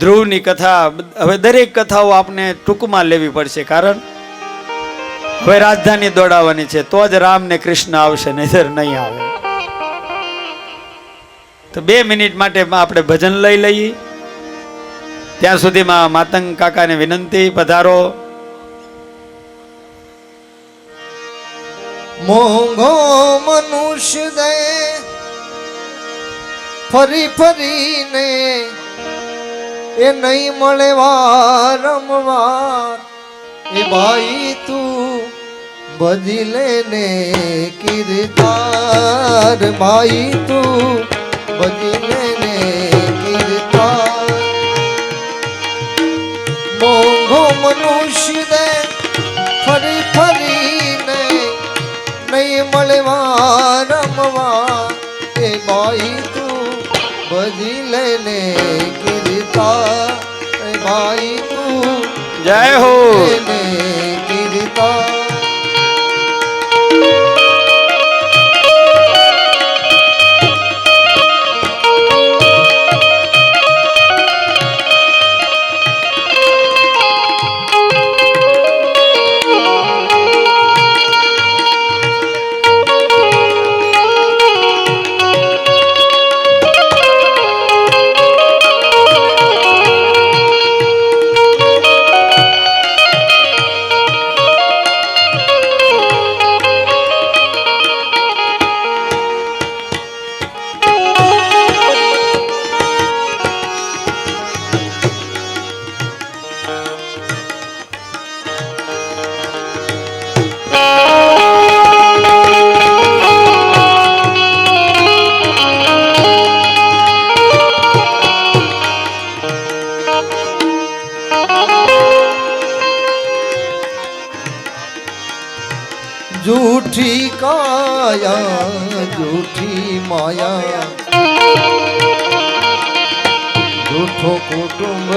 ધ્રુવની કથા, હવે દરેક કથાઓ આપને ટૂંકમાં લેવી પડશે, કારણ હવે રાજધાની દોડાવવાની છે, તો જ રામ ને કૃષ્ણ આવશે, નહીતર નહીં આવે. તો 2 મિનિટ માટે આપણે ભજન લઈ લઈએ. ત્યાં સુધીમાં માતંગ કાકાને વિનંતી, પધારો. મોંઘો મનુષ્ય દે ફરી ફરીને એ નહીં મળે વારંવાર. એ ભાઈ તું બજી લેને કીર્તાર, ભાઈ તું બજી લેને કીર્તાર. મોંઘો મનુષ્ય દે ફરી ફરીને નહીં મળે વારંવાર. એ ભાઈ તું બજી લેને કીર્તાર, એ ભાઈ તું જય હો લેને કીર્તાર. झूठी काया झूठी माया, झूठो कुटुंब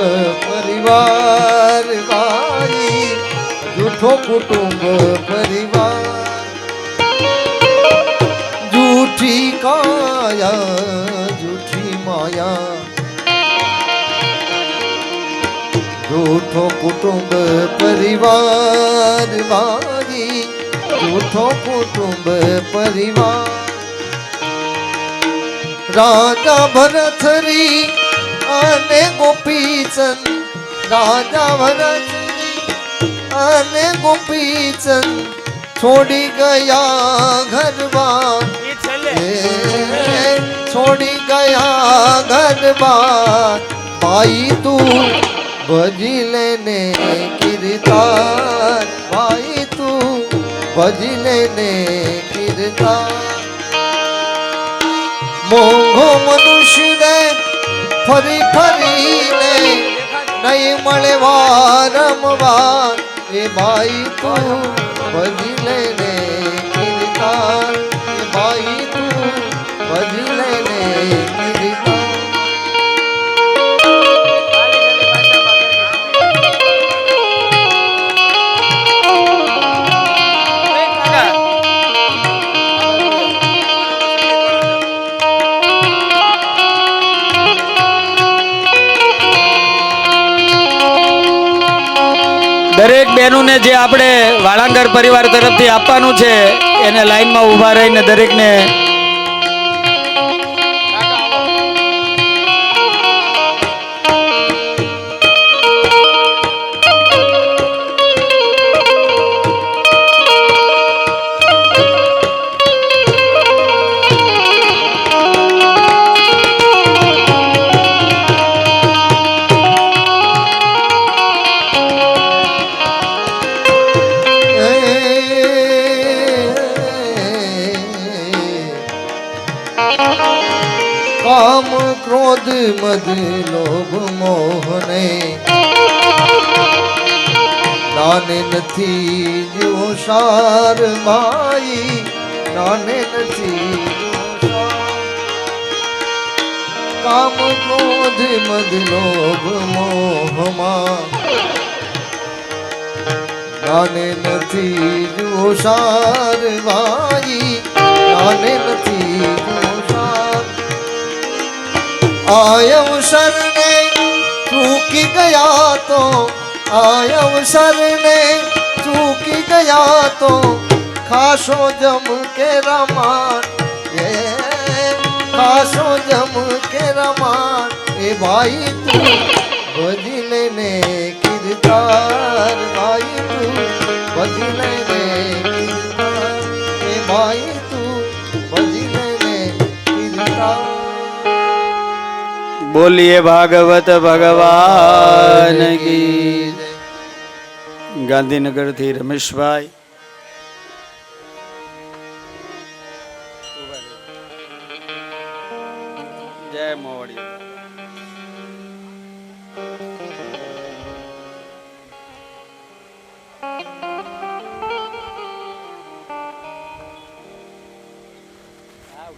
परिवार भाई, झूठो कुटुंब परिवार. झूठी काया झूठी माया, झूठो कुटुंब परिवार भाई, झूठो कुटुंब परिवार. राजा भरथरी आने गोपीचंद, राजा भरथरी आने गोपीचंद छोड़ी गया घर बार. छोड़ी गया घर बार. भाई तू बजी लेने कीर्तार, भाई तू बजी लेने कीर्तार. मोंघो मनुष्य दे फरी फरीने नहीं मळे वारंवार. ए भाई तू बजी लेने कीर्तार, ए भाई तू बजी लेने कीर्तार. દરેક બહેનોને જે આપણે વાળાંગર પરિવાર તરફથી આપવાનું છે, એને લાઈનમાં ઊભા રહીને દરેકને काम क्रोध मद लोभ मोहने नाने नथी जो सार माई, नाने नथी जो सार. काम क्रोध मद लोभ मोहमा नाने नथी जो सार माई, नाने नथी जो सार. आयव शरणे तू ચૂકી ગયા તો આ અવસરને ચૂકી ગયા તો ખાસો જમ કે રમાન એ ખાસો જમ કે રમાન એ ભાઈ તું બધી લેને કીર્તાર ભાઈ તું બધી લેને કીર્તાર એ ભાઈ તું બધી લેને કીર્તાર બોલીએ ભાગવત ભગવાન કી ગાંધીનગર થી રમેશભાઈ જય મોવડી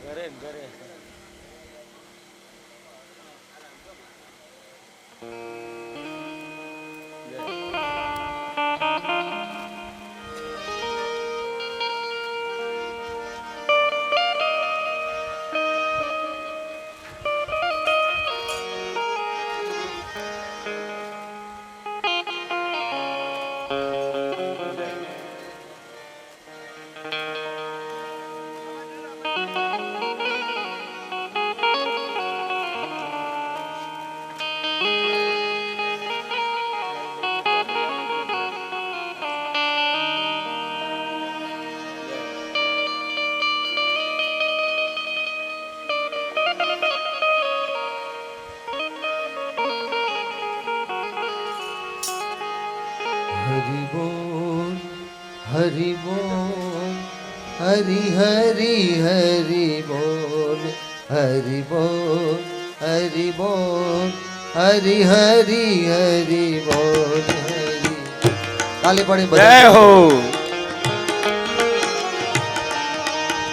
ઘરે ઘરે હરિ બોલ હરિ બોલ હરિ હરિ હરિ બોલ હરિ બોલ હરિ બોલ હરિ હરિ હરિ બોલ હરિ તાલી પડી જય હો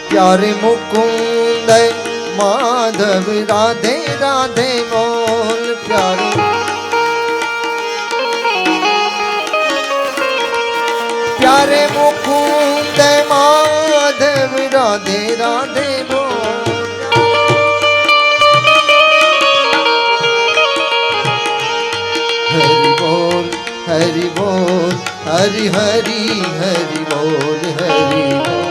પ્યારે મુકુંદ માધવ રાધે રાધે બોલ પ્યારે प्यारे मुकुंद माधव राधे राधे बोल हरि बोल हरि बोल हरि हरि हरि बोल हरि बोल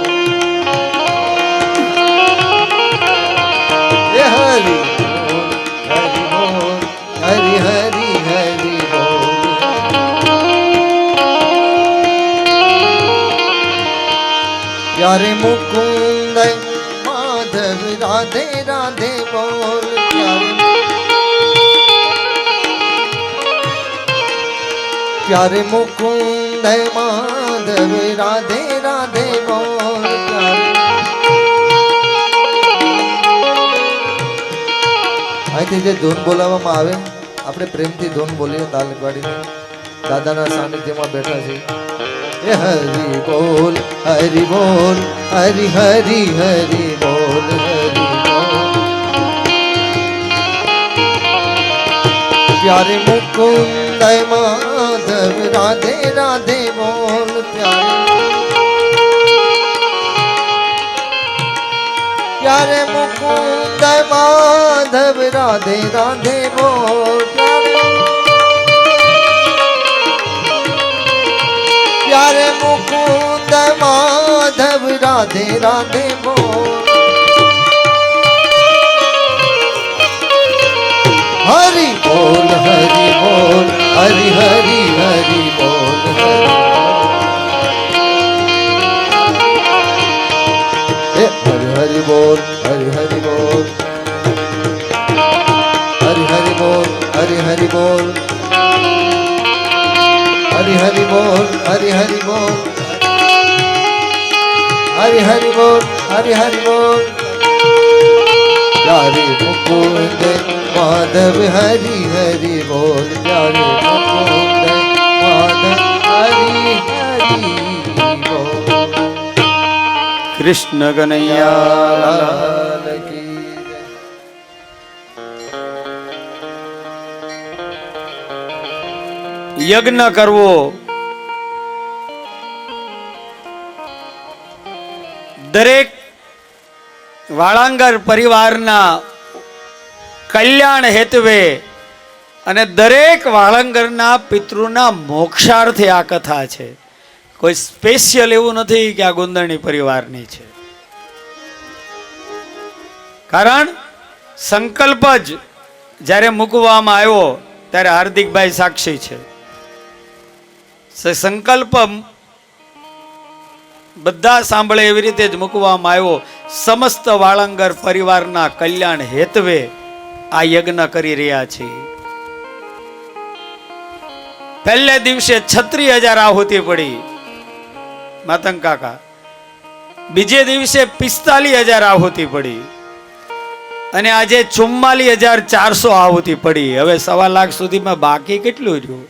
ये हरि बोल हरि बोल हरि हरि हरि बोल प्यारे मुकुंद माधव राधे राधे बोल प्यारे मुकुंद माधव राधे राधे बोल અહીંથી જે ધૂન બોલાવવામાં આવે આપણે પ્રેમથી ધૂન બોલીએ તાલ પાડીને દાદાના સાનિધ્યમાં બેઠા છીએ એ હરિ બોલ હરિ બોલ હરિ હરિ હરિ બોલ હરિ બોલ प्यारे मुकुंद माधव राधे राधे बोल प्यारे मुकुंद माधव राधे राधे बोल प्यारे मुकुंद माधव राधे राधे बोल हरि बोल हरि बोल हरि हरि हरि बोल हरि हरि बोल हरि हरि बोल हरि हरि बोल हरि हरि बोल हरि हरि बोल हरि हरि बोल हरि हरि बोल हरि हरि बोल प्यारे मुकुंद माधव हरि हरि बोल प्यारे मुकुंद माधव हरि हरि बोल कृष्ण कन्हैया लाल की जय। यज्ञ करवो दरेक वाळांगर परिवारना कल्याण हेतुवे અને દરેક વાળંગરના પિતૃના મોક્ષાર્થે આ કથા છે. કોઈ સ્પેશિયલ એવું નથી કે આ ગુંદરણી પરિવારની છે. કારણ સંકલ્પ જ જ્યારે મૂકવામાં આવ્યો ત્યારે હાર્દિકભાઈ સાક્ષી છે. સંકલ્પ બધા સાંભળે એવી રીતે જ મૂકવામાં આવ્યો. સમસ્ત વાળંગર પરિવારના કલ્યાણ હેતવે આ યજ્ઞ કરી રહ્યા છે. પહેલે દિવસે 36,000 આહુતિ પડી માતંગ કાકા. બીજે દિવસે 45,000 આહુતિ પડી અને આજે 44,400 આહુતિ પડી. હવે 1.25 લાખ સુધીમાં બાકી કેટલું રહ્યું?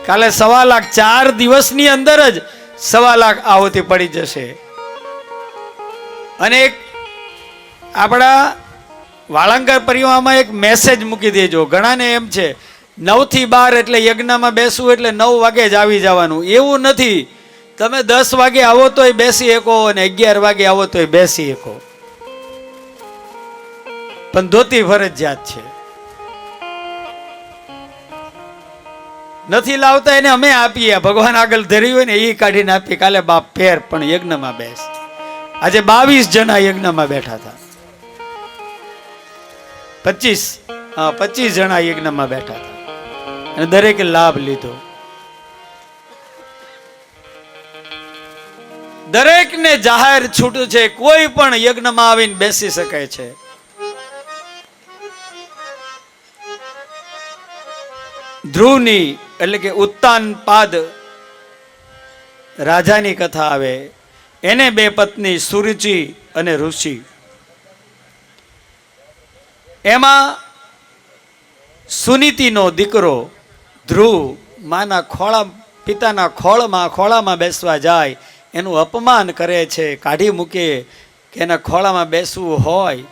કાલે 1.25 લાખ 4 દિવસની અંદર જ 1.25 લાખ આહુતિ પડી જશે. અને એક આપણા વાળંગર પરિવારમાં એક મેસેજ મૂકી દેજો. ઘણાને એમ છે 9 થી 12 એટલે યજ્ઞમાં બેસવું એટલે 9 વાગે જ આવી જવાનું. એવું નથી. તમે 10 વાગે આવો તોય બેસી શકો અને 11 વાગે આવો તોય બેસી શકો, પણ ધોતી ફરજિયાત છે. નથી લાવતા એને અમે આપીએ. ભગવાન આગળ ધર્યું હોય ને એ કાઢીને આપીએ. કાલે બાપ ફેર પણ યજ્ઞમાં બેસ. આજે 22 જણા યજ્ઞમાં બેઠા હતા. 25 જણા યજ્ઞમાં બેઠા હતા અને દરેકે લાભ લીધો. દરેકને જાહેર છૂટ છે. કોઈ પણ યજ્ઞમાં આવીને બેસી શકે છે. ધ્રુવની એટલે કે ઉત્તાન પાદ રાજાની કથા આવે. એને 2 પત્ની સુરુચિ અને ઋષિ. એમાં સુનીતિનો દીકરો ધ્રુવ માના ખોળા પિતાના ખોળામાં બેસવા જાય, એનું અપમાન કરે છે, કાઢી મૂકે કે એના ખોળામાં બેસવું હોય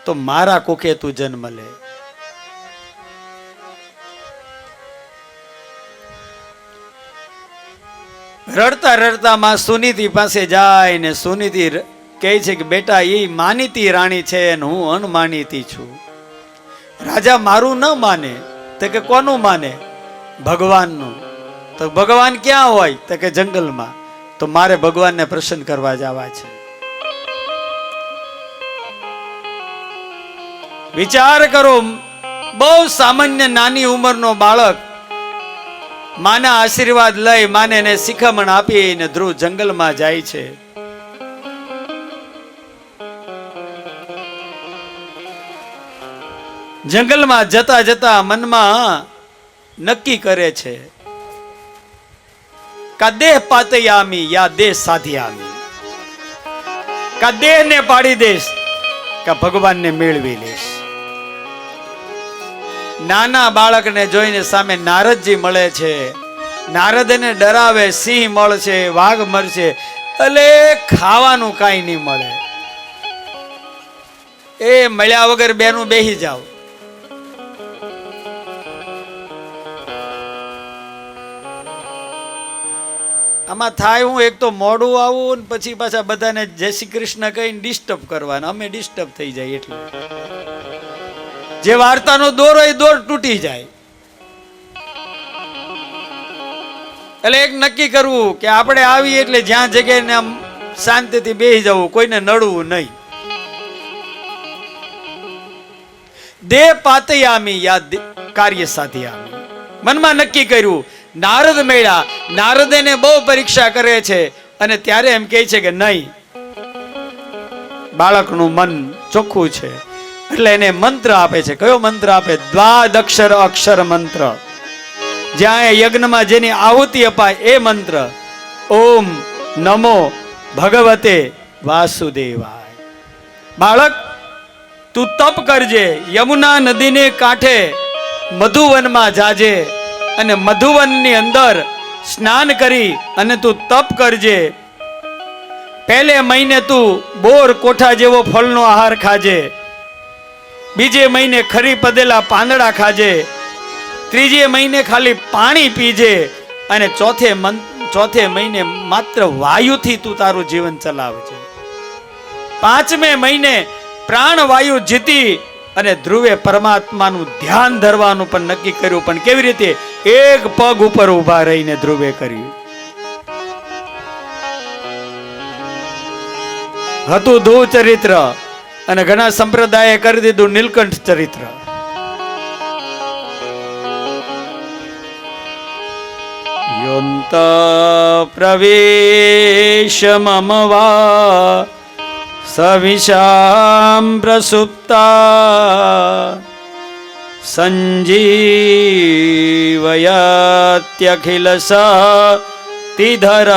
તો મારા કુખે તું જન્મ લે. રડતા રડતા માં સુનીતિ પાસે જાય ને સુનીતિ કહે છે કે બેટા એ માનીતી રાણી છે અને હું અનમાનીતી છું. રાજા મારું ન માને તો કે કોનું માને? ભગવાનનું. તો ભગવાન ક્યાં હોય? તો કે જંગલમાં. તો મારે ભગવાનને પ્રસન્ન કરવા જવા છે. વિચાર કરો, બહુ સામાન્ય નાની ઉંમરનો બાળક માના આશીર્વાદ લઈ માને ને શિખામણ આપીને ધ્રુવ જંગલમાં જાય છે. જંગલમાં જતા જતા મનમાં નક્કી કરે છે કા દેહ પાતયામી યા દેહ સાધ્યામી. કા દેહને પાડી દઈશ કા ભગવાનને મેળવી લઈશ. નાના બાળકને જોઈને સામે નારદજી મળે છે. નારદને ડરાવે, સિંહ મળશે, વાઘ મળશે, એટલે ખાવાનું કાંઈ નહીં મળે. એ મળ્યા વગર બેનું બેહી જાવ. આમાં થાય હું, એક તો મોડું આવું ને પછી પાછા બધાને જય શ્રી કૃષ્ણ કહીને ડિસ્ટર્બ કરવાના. અમે ડિસ્ટર્બ થઈ જાય એટલે જે વાર્તાનો દોર હોય દોર તૂટી જાય. એટલે એક નક્કી કરવું કે આપણે આવી એટલે જ્યાં જગ્યાએ આમ શાંતિથી બેસી જવું, કોઈને નડવું નહીં. દેહ પાતયામી યા કાર્ય સાધ્યામી. મનમાં નક્કી કર્યું. નારદ મેળા. નારદ એને બહુ પરીક્ષા કરે છે અને ત્યારે એમ કહે છે કે નહીં, બાળકનું મન ચોખ્ખું છે એટલે એને મંત્ર આપે છે. કયો મંત્ર આપે? દ્વાદક્ષર અક્ષર મંત્ર. જ્યાં યજ્ઞમાં જેની આહુતિ અપાય એ મંત્ર. ઓમ નમો ભગવતે વાસુદેવાય. બાળક તું તપ કરજે, યમુના નદીને કાંઠે મધુવનમાં જાજે અને મધુવનની અંદર સ્નાન કરી અને તું તપ કરજે. પહેલે મહિને તું બોર કોઠા જેવો ફળનો આહાર ખાજે. બીજે મહિને ખરી પદેલા પાંદડા ખાજે. ત્રીજે મહિને ખાલી પાણી પીજે અને ચોથે મહિને માત્ર વાયુથી તું તારું જીવન ચલાવજે. પાંચમે મહિને પ્રાણવાયુ જીતી અને ધ્રુવે પરમાત્માનું ધ્યાન ધરવાનું પણ નક્કી કર્યું. પણ કેવી રીતે? એક પગ ઉપર ઊભા રહીને ધ્રુવે કર્યું. હતું ધ્રુવ ચરિત્ર અને ઘણા સંપ્રદાયે કરી દીધું નીલકંઠ ચરિત્ર. યોન્ત પ્રવેશમમવા સવિશામ પ્રસુપ્તા સંજીવયત્યખિલ શક્તિધર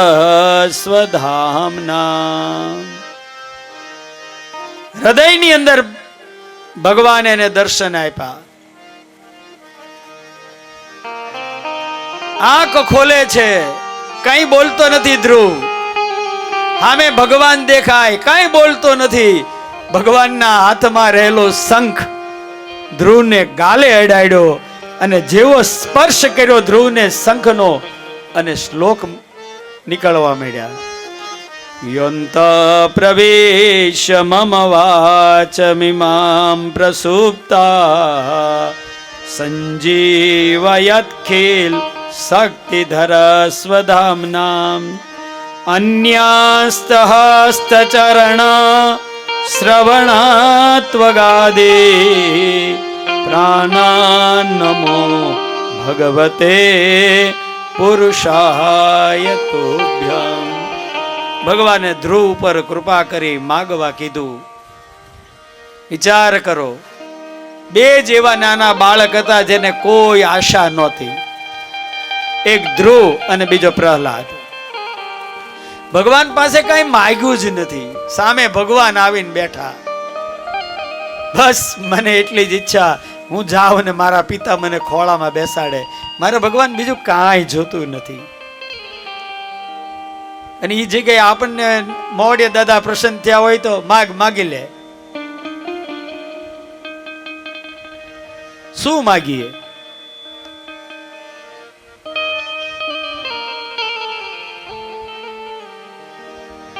સ્વધામના. હૃદયની અંદર ભગવાન એને દર્શન આપ્યા. આંખ ખોલે છે, કઈ બોલતો નથી ધ્રુવ. સામે ભગવાન દેખાય, કઈ બોલતો નથી. ભગવાનના હાથમાં રહેલો શંખ ધ્રુવને ગાલે અડાડ્યો અને જેવો સ્પર્શ કર્યો ધ્રુવને શંખનો અને શ્લોક નીકળવા માંડ્યા. યોન્ત પ્રવેશ મમ વાચમિમામ પ્રસુપ્તા સંજીવયત્ખિલ શક્તિધર સ્વધામનામ. અન્યાસ્તહસ્તચરણ શ્રવણાત્વગાદે પ્રાણાન્નમો ભગવતે પુરુષાય તુભ્યં. ભગવાને ધ્રુવ ઉપર કૃપા કરી માગવા કીધું. વિચાર કરો, બે જેવા નાના બાળક હતા જેને કોઈ આશા નહોતી. એક ધ્રુવ અને બીજો પ્રહલાદ. ભગવાન પાસે કઈ માંગ્યું જ નથી. સામે ભગવાન આવીને બેઠા. બસ મને એટલી જ ઈચ્છા, હું જાઉં ને મારા પિતા મને ખોળામાં બેસાડે. મારે ભગવાન બીજું કાંઈ જોતું નથી. અને એ જગ્યાએ આપણને મોડે દાદા પ્રસન્ન થયા હોય તો માગી લે. શું માગીએ?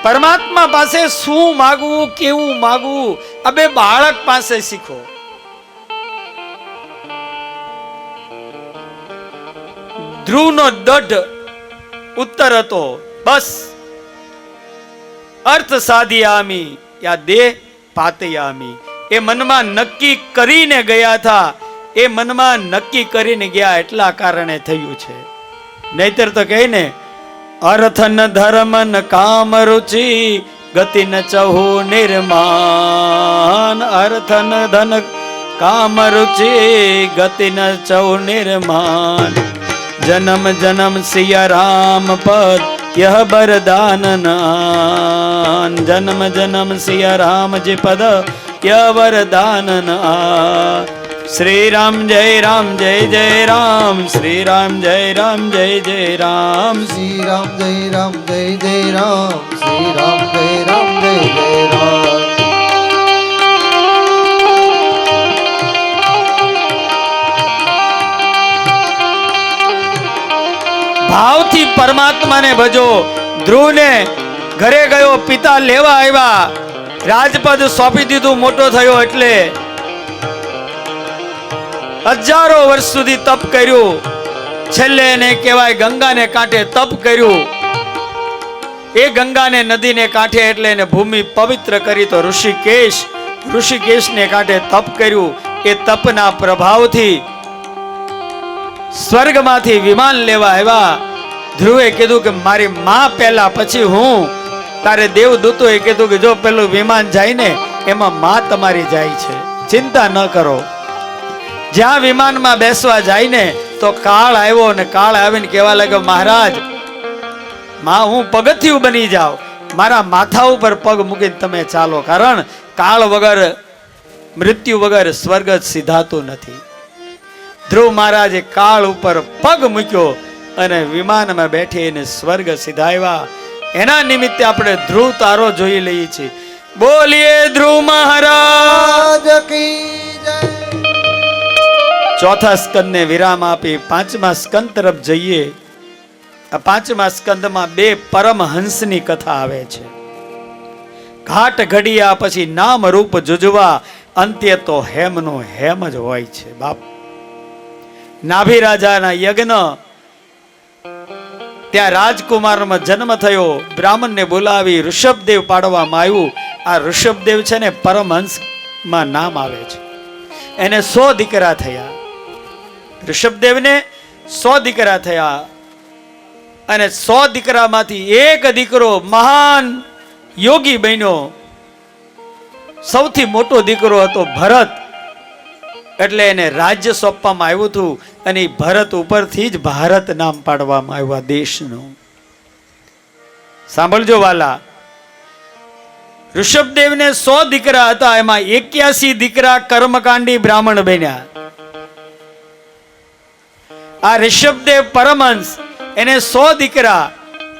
પરમાત્મા પાસે શું માગવું, કેવું માગવું, આ બે બાળક પાસે શીખો. ધ્રુવનો દઢ ઉત્તર હતો, બસ અર્થ સાધ્યામી યા દેહ પાતયામી. એ મનમાં નક્કી કરીને ગયા હતા. એ મનમાં નક્કી કરીને ગયા એટલા કારણે થયું છે. નહીતર તો કહે ને, અર્થ ન ધર્મ ન કામ રુચિ ગતિ ન ચહુ નિર્માન. અર્થ ન ધન કામ રુચિ ગતિ ન ચહુ નિર્માન. જન્મ જન્મ સિયા રામ પદ यह वरदान नान. जन्म जन्म सिया राम जी पद यह वरदान आ. श्री राम जय राम जय जय राम. श्री राम जय राम जय जय राम. श्री राम जय राम जय जय राम. श्री राम जय राम जय जय राम. ભાવથી પરમાત્માને ભજો. ધ્રુવને ઘરે ગયો, પિતા લેવા આવ્યા, રાજપદ સોંપી દીધું. મોટો થયો એટલે હજારો વર્ષ સુધી તપ કર્યું. છેલ્લે એને કહેવાય ગંગાને કાંઠે તપ કર્યું. એ ગંગાને નદીને કાંઠે એટલે એને ભૂમિ પવિત્ર કરી. તો ઋષિકેશને કાંઠે તપ કર્યું. એ તપના પ્રભાવથી સ્વર્ગમાંથી વિમાન લેવા આવ્યા. ધ્રુવે કીધું કે મારી માં પહેલા, પછી હું. તારે દેવદૂતોએ કીધું કે જો પેલું વિમાન જાય ને એમાં માં તમારી જાય છે, ચિંતા ન કરો. જ્યાં વિમાનમાં બેસવા જાય ને તો કાળ આવ્યો ને કાળ આવીને કહેવા લાગ્યો, મહારાજ માં હું પગથિયું બની જાઉં, મારા માથા ઉપર પગ મૂકીને તમે ચાલો. કારણ કાળ વગર, મૃત્યુ વગર સ્વર્ગ સિધાતું નથી. ધ્રુવ મહારાજે કાળ ઉપર પગ મૂક્યો અને વિમાનમાં બેઠી એને સ્વર્ગ સિધાવ્યા. એના નિમિત્તે આપણે ધ્રુવ તારો જોઈ લઈએ છીએ. બોલીએ ધ્રુવ મહારાજ કી જય. ચોથા સ્કંદને વિરામ આપી પાંચમા સ્કંદ તરફ જઈએ. આ પાંચમા સ્કંદમાં બે પરમહંસની કથા આવે છે. ઘાટ ઘડિયા પછી નામ રૂપ જુજવા અંત્ય તો હેમનો હેમ જ હોય છે બાપ. નાભી રાજાના યજ્ઞ, ત્યાં રાજકુમારમાં જન્મ થયો. બ્રાહ્મણને બોલાવી ઋષભદેવ પાડવામાં આવ્યું. આ ઋષભદેવ છે ને પરમહંસમાં નામ આવે છે. એને 100 દીકરા થયા. ઋષભદેવને 100 દીકરા થયા અને 100 દીકરામાંથી એક દીકરો મહાન યોગી બન્યો. સૌથી મોટો દીકરો હતો ભરત. એટલે એને રાજ્ય સોંપવામાં આવ્યું હતું અને ભરત ઉપરથી જ ભારત નામ પાડવામાં આવ્યું દેશનું. સાંભળજો વાલા, ઋષભદેવને 100 દીકરા હતા, એમાં 81 દીકરા કર્મકાંડી બ્રાહ્મણ બન્યા. આ ઋષભદેવ પરમહંસ, એને 100 દીકરા,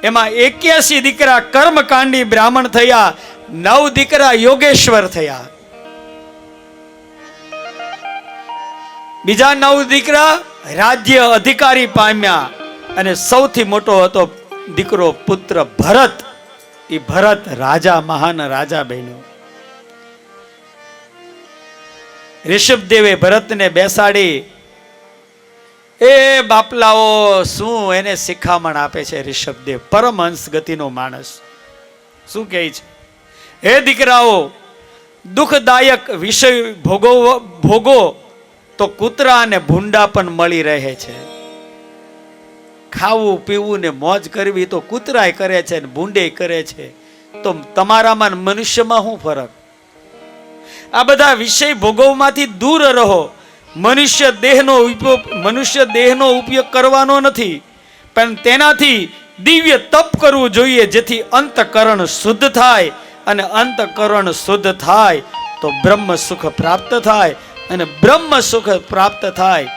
એમાં 81 દીકરા કર્મકાંડી બ્રાહ્મણ થયા, 9 દીકરા યોગેશ્વર થયા. બીજા 9 દીકરા રાજ્ય અધિકારી પામ્યા અને સૌથી મોટો હતો દીકરો પુત્ર ભરત. એ ભરત રાજા, મહાન રાજા બન્યો. ઋષભદેવે ભરતને બેસાડી, એ બાપલાઓ શું એને શિખામણ આપે છે ઋષભદેવ, પરમહંસ ગતિનો માણસ. શું કહે છે? હે દીકરાઓ, દુઃખદાયક વિષય ભોગો તો કૂતરા અને ભૂંડા પણ મળી રહે છે. ખાવું પીવું ને મોજ કરવી તો કૂતરાય કરે છે ને ભૂંડે કરે છે. તો તમારામાં મનુષ્યમાં શું ફરક? આ બધા વિષય ભોગવમાંથી દૂર રહો. મનુષ્ય દેહનો ઉપયોગ કરવાનો નથી, પણ તેનાથી દિવ્ય તપ કરવું જોઈએ, જેથી અંતકરણ શુદ્ધ થાય. અને અંતકરણ શુદ્ધ થાય તો બ્રહ્મ સુખ પ્રાપ્ત થાય, અને બ્રહ્મ સુખ પ્રાપ્ત થાય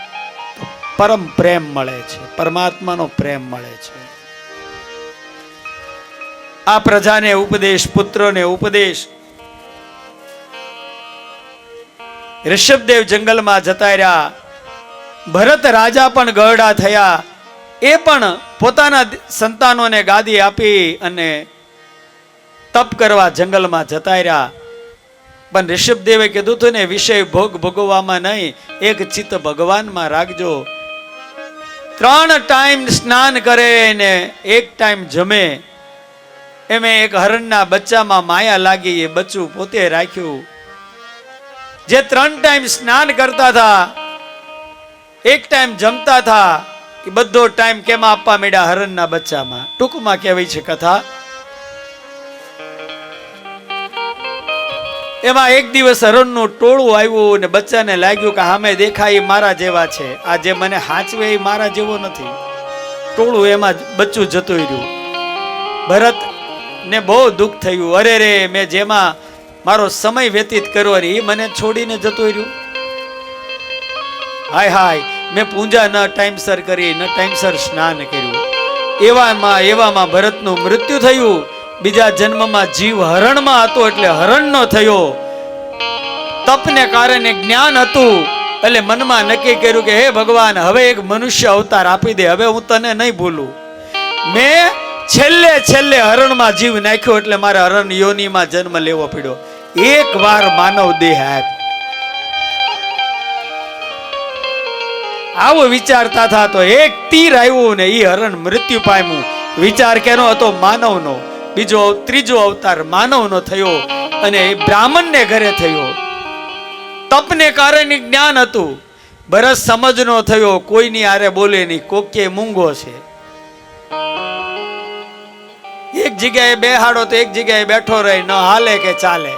તો પરમ પ્રેમ મળે છે, પરમાત્માનો પ્રેમ મળે છે. આ પ્રજાને ઉપદેશ, પુત્રોને ઉપદેશ. ઋષભદેવ જંગલમાં જતા રહ્યા. ભરત રાજા પણ ગરડા થયા. એ પણ પોતાના સંતાનોને ગાદી આપી અને તપ કરવા જંગલમાં જતા રહ્યા. પણ ઋષભદેવે કીધું હતું ને, વિષય ભોગવવામાં નહીં, એક ચિત્ત ભગવાનમાં રાખજો. 3 ટાઈમ સ્નાન કરે ને 1 ટાઈમ જમે. એમે એક હરણના બચ્ચામાં માયા લાગી, એ બચ્ચું પોતે રાખ્યું. જે 3 ટાઈમ સ્નાન કરતા હતા, 1 ટાઈમ જમતા હતા, એ બધો ટાઈમ કેમ આપવા માંડ્યા? હરણના બચ્ચામાં. ટૂંકમાં કહેવાય છે કથા. એમાં એક દિવસ હરણનું ટોળું આવ્યું ને બચ્ચાને લાગ્યું કે સામે દેખાય મારા જેવા છે, આ જે મને હાચવે એ મારા જેવો નથી. ટોળું એમાં બચ્ચું જતું રહ્યું. ભરત ને બહુ દુઃખ થયું. અરે રે, મેં જેમાં મારો સમય વ્યતીત કર્યો એ મને છોડીને જતું રહ્યું. હાય હાય, મેં પૂજા ન ટાઈમસર કરી, ન ટાઈમસર સ્નાન કર્યું. એવામાં ભરતનું મૃત્યુ થયું. બીજા જન્મમાં જીવ હરણમાં હતો એટલે હરણનો થયો. તપને કારણે જ્ઞાન હતું એટલે મનમાં નક્કી કર્યું કે હે ભગવાન, હવે એક મનુષ્ય અવતાર આપી દે, હવે હું તને નહીં ભૂલું. મેં છેલ્લે હરણમાં જીવ નાખ્યો એટલે મારે હરણ યોનીમાં જન્મ લેવો પડ્યો. એક વાર માનવ દેહ આપ. આવો વિચારતા હતા તો એક તીર આવ્યું ને એ હરણ મૃત્યુ પામ્યું. વિચાર કેનો હતો? માનવનો. ત્રીજો અવતાર માનવનો થયો અને એ બ્રાહ્મણને ઘરે થયો. તપને કારણે જ્ઞાન હતું. ભરત સમજનો થયો, કોઈની આરે બોલે નહીં, કોકે મૂંગો છે. એક જગ્યાએ બેહાડો તો એક જગ્યાએ બેઠો રહે, ન હાલે કે ચાલે.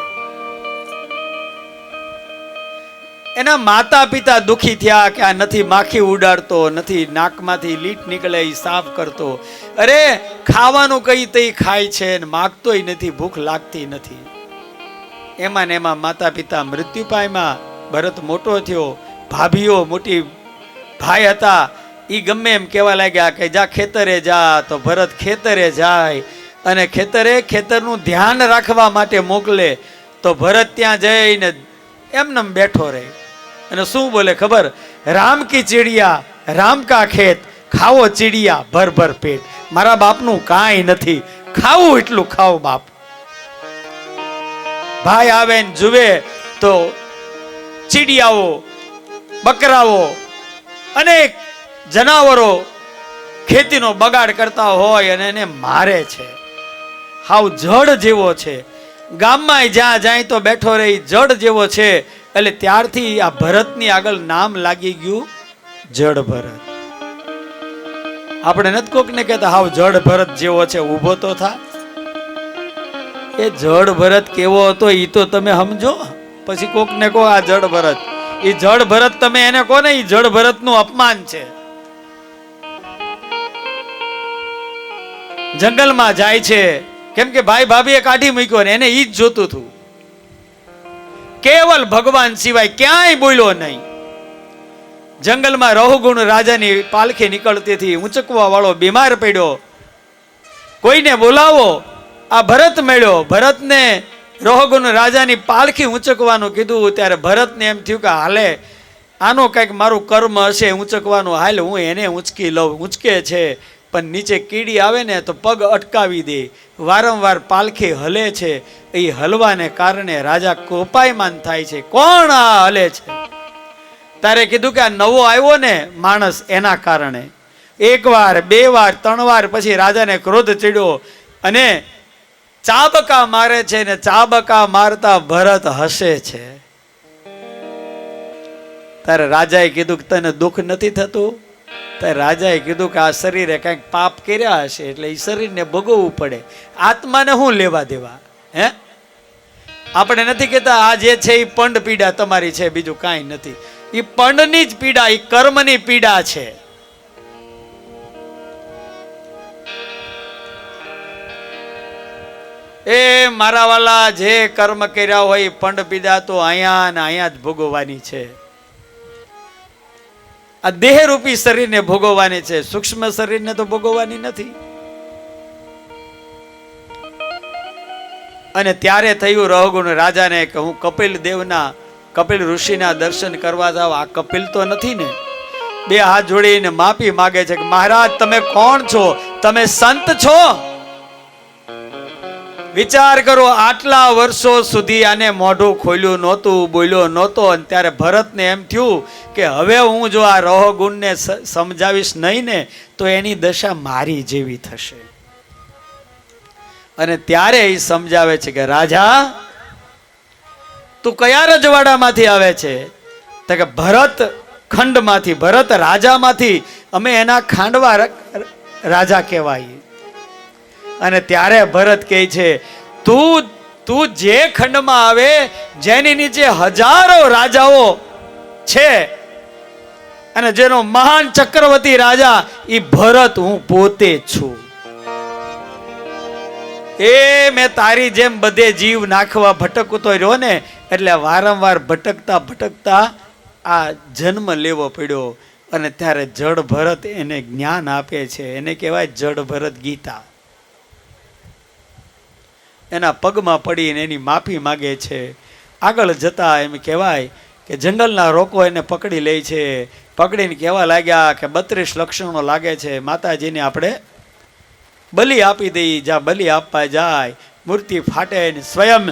એના માતા પિતા દુખી થયા કે આ નથી માખી ઉડાડતો, નથી નાકમાંથી લીટ નીકળે એ સાફ કરતો. અરે ખાવાનું કઈ તે ખાય છે ને માગતોય નથી, ભૂખ લાગતી નથી. એમાં ને એમાં માતા પિતા મૃત્યુ પામ્યા. ભરત મોટો થયો. ભાભીઓ મોટી ભાઈ હતા, એ ગમે એમ કહેવા લાગ્યા કે જા ખેતરે જા. તો ભરત ખેતરે જાય અને ખેતરનું ધ્યાન રાખવા માટે મોકલે. તો ભરત ત્યાં જઈને એમને બેઠો રહે અને શું બોલે ખબર? રામ કી ચીડિયા રામ કા ખેત, ખાવો ચીડિયા ભર ભર પેટ. મારા બાપનું કાંઈ નથી, ખાવું એટલું ખાવ બાપ. ભાઈ આવે ને જુએ તો ચીડિયાઓ, બકરાઓ, અનેક જનાવરો ખેતીનો બગાડ કરતા હોય અને એને મારે છે. હાવ જડ જેવો છે. ગામમાં જ્યાં જાય તો બેઠો રહી જડ જેવો છે. એટલે ત્યારથી આ ભરતની આગળ નામ લાગી ગયું જડ ભરત. આપણે નથી કોક ને કહેતા હાવ જડ ભરત જેવો છે, ઊભો તો થા. એ જડ ભરત કેવો હતો એ તો તમે સમજો, પછી કોક ને કહો આ જડ ભરત. એ જડ ભરત તમે એને કહો ને, એ જડ ભરત નું અપમાન છે. જંગલમાં જાય છે કેમ કે ભાઈ ભાભીએ કાઢી મૂક્યો ને એને ઈ જ જોતું હતું. કેવલ ભગવાન સિવાય ક્યાંય બોલ્યો નહીં. જંગલમાં રહુગુણ રાજાની પાલખી નીકળતી હતી. ઊંચકવા વાળો બીમાર પડ્યો. કોઈને બોલાવો. આ ભરત મળ્યો. ભરતને રહુગુણ રાજાની પાલખી ઊંચકવાનું કીધું ત્યારે ભરતને એમ થયું કે હાલે આનો કંઈક મારું કર્મ હશે ઊંચકવાનું, હાલ હું એને ઊંચકી લઉં. ઊંચકે છે પણ નીચે કીડી આવે ને તો પગ અટકાવી દે. વારંવાર પાલખી હલે છે. એ હલવાને કારણે રાજા કોપાયમાન થાય છે. કોણ આ હલે છે? તારે કીધું કે આ નવો આવ્યો ને માણસ, એના કારણે. એક વાર, બે વાર, ત્રણ વાર, પછી રાજાને ક્રોધ ચડ્યો અને ચાબકા મારે છે ને ચાબકા મારતા ભરત હસે છે. તારે રાજાએ કીધું કે તને દુઃખ નથી થતું? ત્યારે રાજાએ કીધું કે આ શરીરે કંઈક પાપ કર્યા હશે એટલે એ શરીરને ભોગવવું પડે. આત્માને શું લેવા દેવા? હે, આપણે નથી કહેતા આ જે છે એ પંડ પીડા તમારી છે, બીજું કાંઈ નથી. એ પંડની જ પીડા, એ કર્મની પીડા છે. એ મારા વાલા, જે કર્મ કર્યા હોય પંડ પીડા તો અહીંયા ને અહીંયા જ ભોગવવાની છે. આ દેહરૂપી શરીરને ભોગવવાની છે, સૂક્ષ્મ શરીરને તો ભોગવવાની નથી. અને ત્યારે થયું રહુગુણ રાજાને કે હું કપિલ ઋષિના દર્શન કરવા જાઉં. આ કપિલ તો નથી ને? બે હાથ જોડીને માફી માગે છે કે મહારાજ તમે કોણ છો? તમે સંત છો? વિચાર કરો, આટલા વર્ષો સુધી આને મોઢું ખોલ્યું નહોતું, બોલ્યો નહોતો, અને ત્યારે ભરતને એમ થયું કે હવે હું જો આ રહુગુણને સમજાવીશ નહીં ને તો એની દશા મારી જેવી થશે. અને ત્યારે એ સમજાવે છે કે રાજા તું કયા રજવાડામાંથી આવે છે? તો કે ભરત ખંડમાંથી, ભરત રાજામાંથી, અમે એના ખાંડવા રાજા કહેવાય. અને ત્યારે ભરત કહે છે તું જે ખંડમાં આવે જેની નીચે હજારો રાજાઓ છે અને જેનો મહાન ચક્રવર્તી રાજા એ ભરત હું પોતે છું. એ મેં તારી જેમ બધે જીવ નાખવા ભટકતો રહ્યો ને એટલે વારંવાર ભટકતા આ જન્મ લેવો પડ્યો. અને ત્યારે જડ ભરત એને જ્ઞાન આપે છે. એને કહેવાય જડ ભરત ગીતા. એના પગમાં પડીને એની માફી માગે છે. આગળ જતા એમ કહેવાય કે જંગલના રોકો એને પકડી લે છે. પકડીને કહેવા લાગ્યા કે 32 લક્ષણો લાગે છે, માતાજીને આપણે બલિ આપી દઈ. જ્યાં બલિ આપવા જાય મૂર્તિ ફાટે ને સ્વયં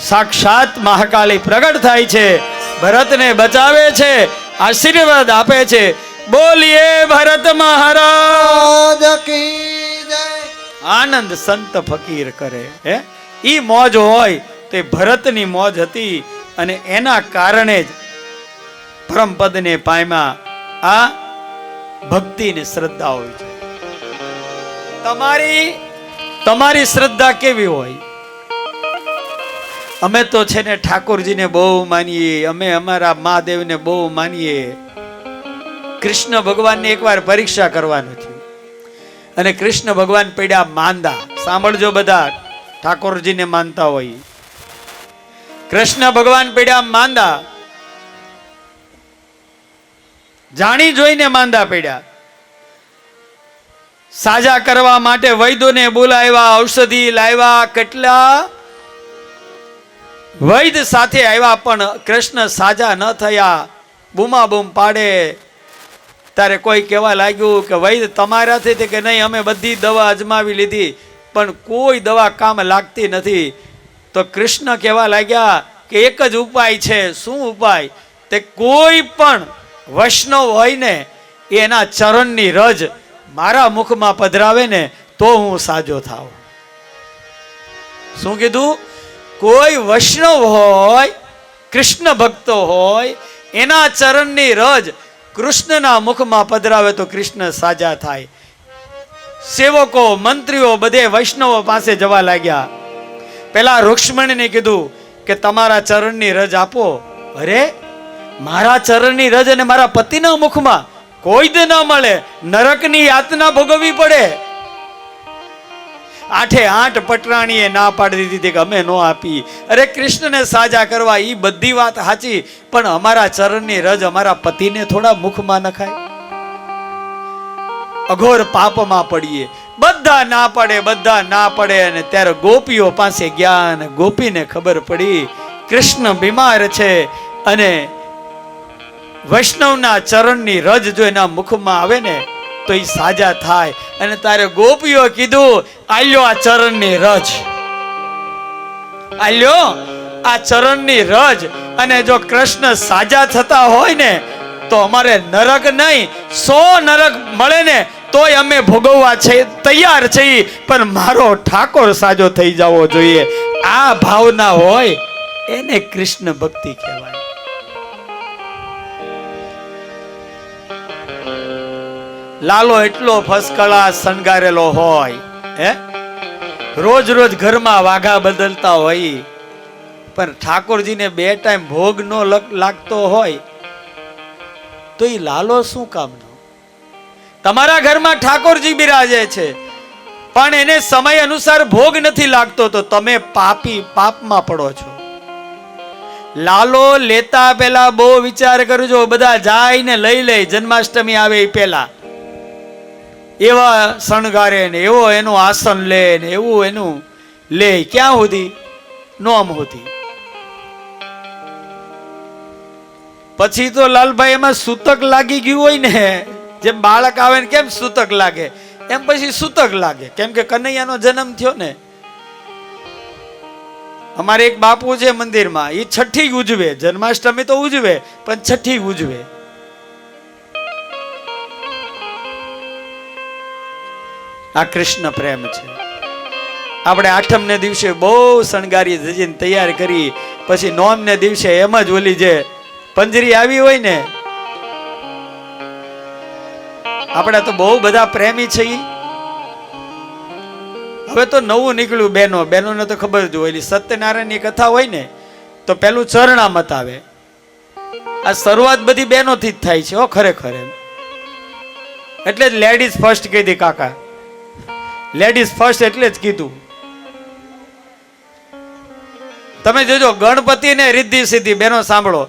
સાક્ષાત મહાકાળી પ્રગટ થાય છે, ભરતને બચાવે છે, આશીર્વાદ આપે છે. બોલીએ ભરત મહારાજ કી જય. આનંદ સંત ફકીર કરે. હે, ઈ મોજ હોય તો એ ભરતની મોજ હતી અને એના કારણે જ પરમપદને પામ્યા. આ ભક્તિ ને શ્રદ્ધા હોય છે. તમારી શ્રદ્ધા કેવી હોય? અમે તો છે ને ઠાકોરજીને બહુ માનીએ, અમે અમારા મહાદેવને બહુ માનીએ. કૃષ્ણ ભગવાનને એકવાર પરીક્ષા કરવાનું થયું અને કૃષ્ણ ભગવાન પડ્યા માંદા. સાંભળજો બધા ઠાકોરજીને માનતા હોય. કૃષ્ણ ભગવાન પડ્યા માંદા, જાણી જોઈને માંદા પડ્યા. સાજા કરવા માટે વૈદ્યોને બોલાવ્યા, ઔષધિ લાવ્યા, કેટલા વૈદ સાથે આવ્યા પણ કૃષ્ણ સાજા ન થયા. બૂમા બૂમ પાડે. ત્યારે કોઈ કહેવા લાગ્યું કે વૈદ તમારાથી? કે નહીં, અમે બધી દવા અજમાવી લીધી પણ કોઈ દવા કામ લાગતી નથી. તો કૃષ્ણ કહેવા લાગ્યા કે એક જ ઉપાય છે. શું ઉપાય? તે કોઈ પણ વૈષ્ણવ હોય ને એના ચરણની રજ મારા મુખમાં પધરાવે ને તો હું સાજો થાવ. શું કીધું? કોઈ વૈષ્ણવ હોય, કૃષ્ણ ભક્તો હોય, એના ચરણની રજ કૃષ્ણના મુખમાં પધરાવે તો કૃષ્ણ સાજા થાય. સેવકો મંત્રીઓ બધે વૈષ્ણવો પાસે જવા લાગ્યા. પેલા રૂક્ષ્મણીને કીધું કે તમારા ચરણની રજ આપો. અરે મારા ચરણની રજ અને મારા પતિના મુખમાં કોઈ જ ન મળે, નરકની યાતના ભોગવવી પડે. 8 પટરાણીએ ના પાડી દીધી કે અમે નો આપી. અરે કૃષ્ણને સાજા કરવા ઈ બધી વાત સાચી, પણ અમારા ચરણની રજ અમારા પતિને થોડા મુખમાં નખાય. અઘોર પાપમાં પડીએ. બધા ના પડે અને ત્યારે ગોપીઓ પાસે ગયા અને ગોપીને ખબર પડી કૃષ્ણ બીમાર છે અને વૈષ્ણવના ચરણની રજ જો એના મુખમાં આવે ને તો એ સાજા થાય. અને તારે ગોપીઓ કીધું આલ્યો આ ચરણની રજ, આલ્યો આ ચરણની રજ. અને જો કૃષ્ણ સાજા થતા હોય ને તો અમારે નરક નહીં 100 નરક મળે ને તોય અમે ભોગવવા છે તૈયાર છીએ, પણ મારો ઠાકોર સાજો થઈ જવો જોઈએ. આ ભાવના હોય એને કૃષ્ણ ભક્તિ કહેવાય. લાલો એટલો ફસકળા શણગારેલો હોય, રોજ ઘરમાં વાઘા બદલતા હોય, પણ ઠાકોરજીને 2 ટાઈમ ભોગ નો લાગતો હોય તો એ લાલો શું કામનો? તમારા ઘરમાં ઠાકોરજી બિરાજે છે પણ એને સમય અનુસાર ભોગ નથી લાગતો તો તમે પાપમાં પડો છો. લાલો લેતા પહેલા બહુ વિચાર કરજો. બધા જાય ને લઈ લે, જન્માષ્ટમી આવે એ પહેલા એવા શણગારે ને એવો એનું આસન લે ને એવું એનું લે, ક્યાં સુધી? નોમ સુધી. પછી તો લાલભાઈ એમાં સૂતક લાગી ગયું હોય ને, જેમ બાળક આવે ને કેમ સૂતક લાગે એમ પછી સૂતક લાગે, કેમ કે કનૈયાનો જન્મ થયો ને. અમારે એક બાપુ છે મંદિરમાં, એ છઠ્ઠી ઉજવે, જન્માષ્ટમી તો ઉજવે પણ છઠ્ઠી ઉજવે. આ કૃષ્ણ પ્રેમ છે. આપણે 8મ ને દિવસે બહુ શણગારી જજીને તૈયાર કરી, પછી 9મ ને દિવસે એમ જ ઓલી જે પંજરી આવી હોય ને, આપણે તો બહુ બધા પ્રેમી છીએ. હવે તો નવું નીકળ્યું, બહેનોને તો ખબર જ હોય, સત્યનારાયણની કથા હોય ને તો પેલું ચરણામત આવે. આ શરૂઆત બધી બહેનોથી જ થાય છે. ખરેખર એમ એટલે જ લેડીઝ ફર્સ્ટ કીધી કાકા, લેડીઝ ફર્સ્ટ એટલે જ કીધું. તમે જોજો ગણપતિને રિદ્ધિ સિદ્ધિ, બહેનો સાંભળો,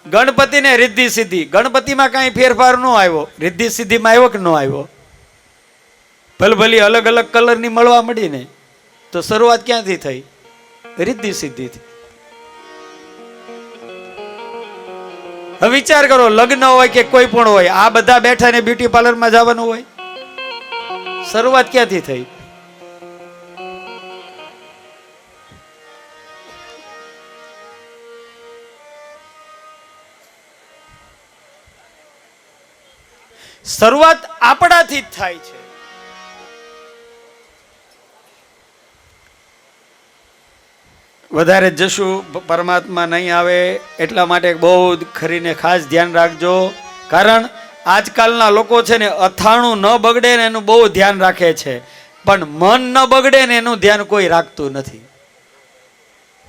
ગણપતિને રિદ્ધિ સિદ્ધિ, ગણપતિમાં કાંઈ ફેરફાર ન આવ્યો, રિદ્ધિ સિદ્ધિમાં આવ્યો કે ન આવ્યો? ભલભલી અલગ કલરની મળવા મળી ને તો શરૂઆત ક્યાંથી થઈ? રિદ્ધિ સિદ્ધિથી. હવે વિચાર કરો, લગ્ન હોય કે કોઈ પણ હોય, આ બધા બેઠા ને બ્યુટી પાર્લરમાં જવાનું હોય, શરૂઆત ક્યાંથી થઈ? શરૂઆત આપણાથી જ થાય છે. વધારે જશું પરમાત્મા નહીં આવે એટલા માટે બહુ ખરીને ખાસ ધ્યાન રાખજો. કારણ આજકાલના લોકો છે ને અથાણું ન બગડે ને એનું બહુ ધ્યાન રાખે છે, પણ મન ન બગડે ને એનું ધ્યાન કોઈ રાખતું નથી.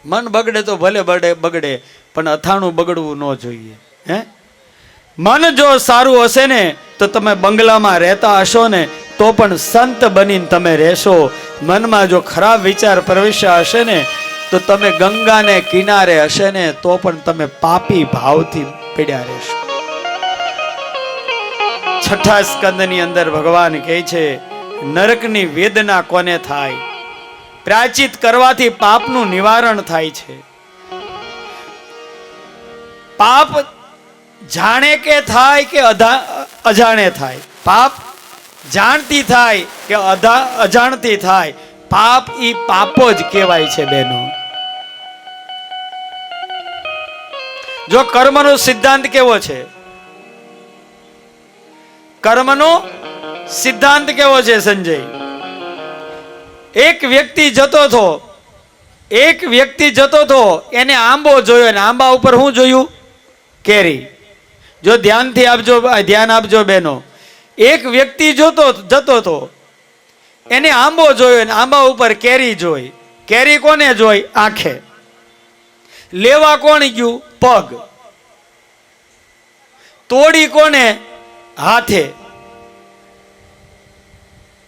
મન બગડે તો ભલે બગડે પણ અથાણું બગડવું ન જોઈએ. મન જો સારું હશે ને તો તમે બંગલામાં રહેતા હશો ને તો પણ સંત બનીને તમે રહેશો. મનમાં જો ખરાબ વિચાર પ્રવેશ્યા હશે ને તો તમે ગંગાને કિનારે હશે ને તો પણ તમે પાપી ભાવથી પીડ્યા રહેશો. 6ઠા સ્કંદની અંદર ભગવાન કહે છે નરકની વેદના કોને થાય? પ્રાયશ્ચિત કરવાથી પાપનું નિવારણ થાય છે. પાપ જાણે કે થાય કે અજાણે થાય, પાપ જાણતી થાય કે અજાણતી થાય, પાપ ઈ પાપ જ કહેવાય છે બહેનો. જો કર્મનો સિદ્ધાંત કેવો છે? કર્મનો સિદ્ધાંત કેવો છે સંજય? એક વ્યક્તિ જતો હતો, એને આંબો જોયો ને આંબા ઉપર શું જોયું? કેરી. જો ધ્યાન આપજો બહેનો. એક વ્યક્તિ જતો હતો, એને આંબો જોયો ને આંબા ઉપર કેરી જોઈ. કેરી કોને જોઈ? આંખે. લેવા કોણ ગયું? પગ. તોડી કોને? હાથે.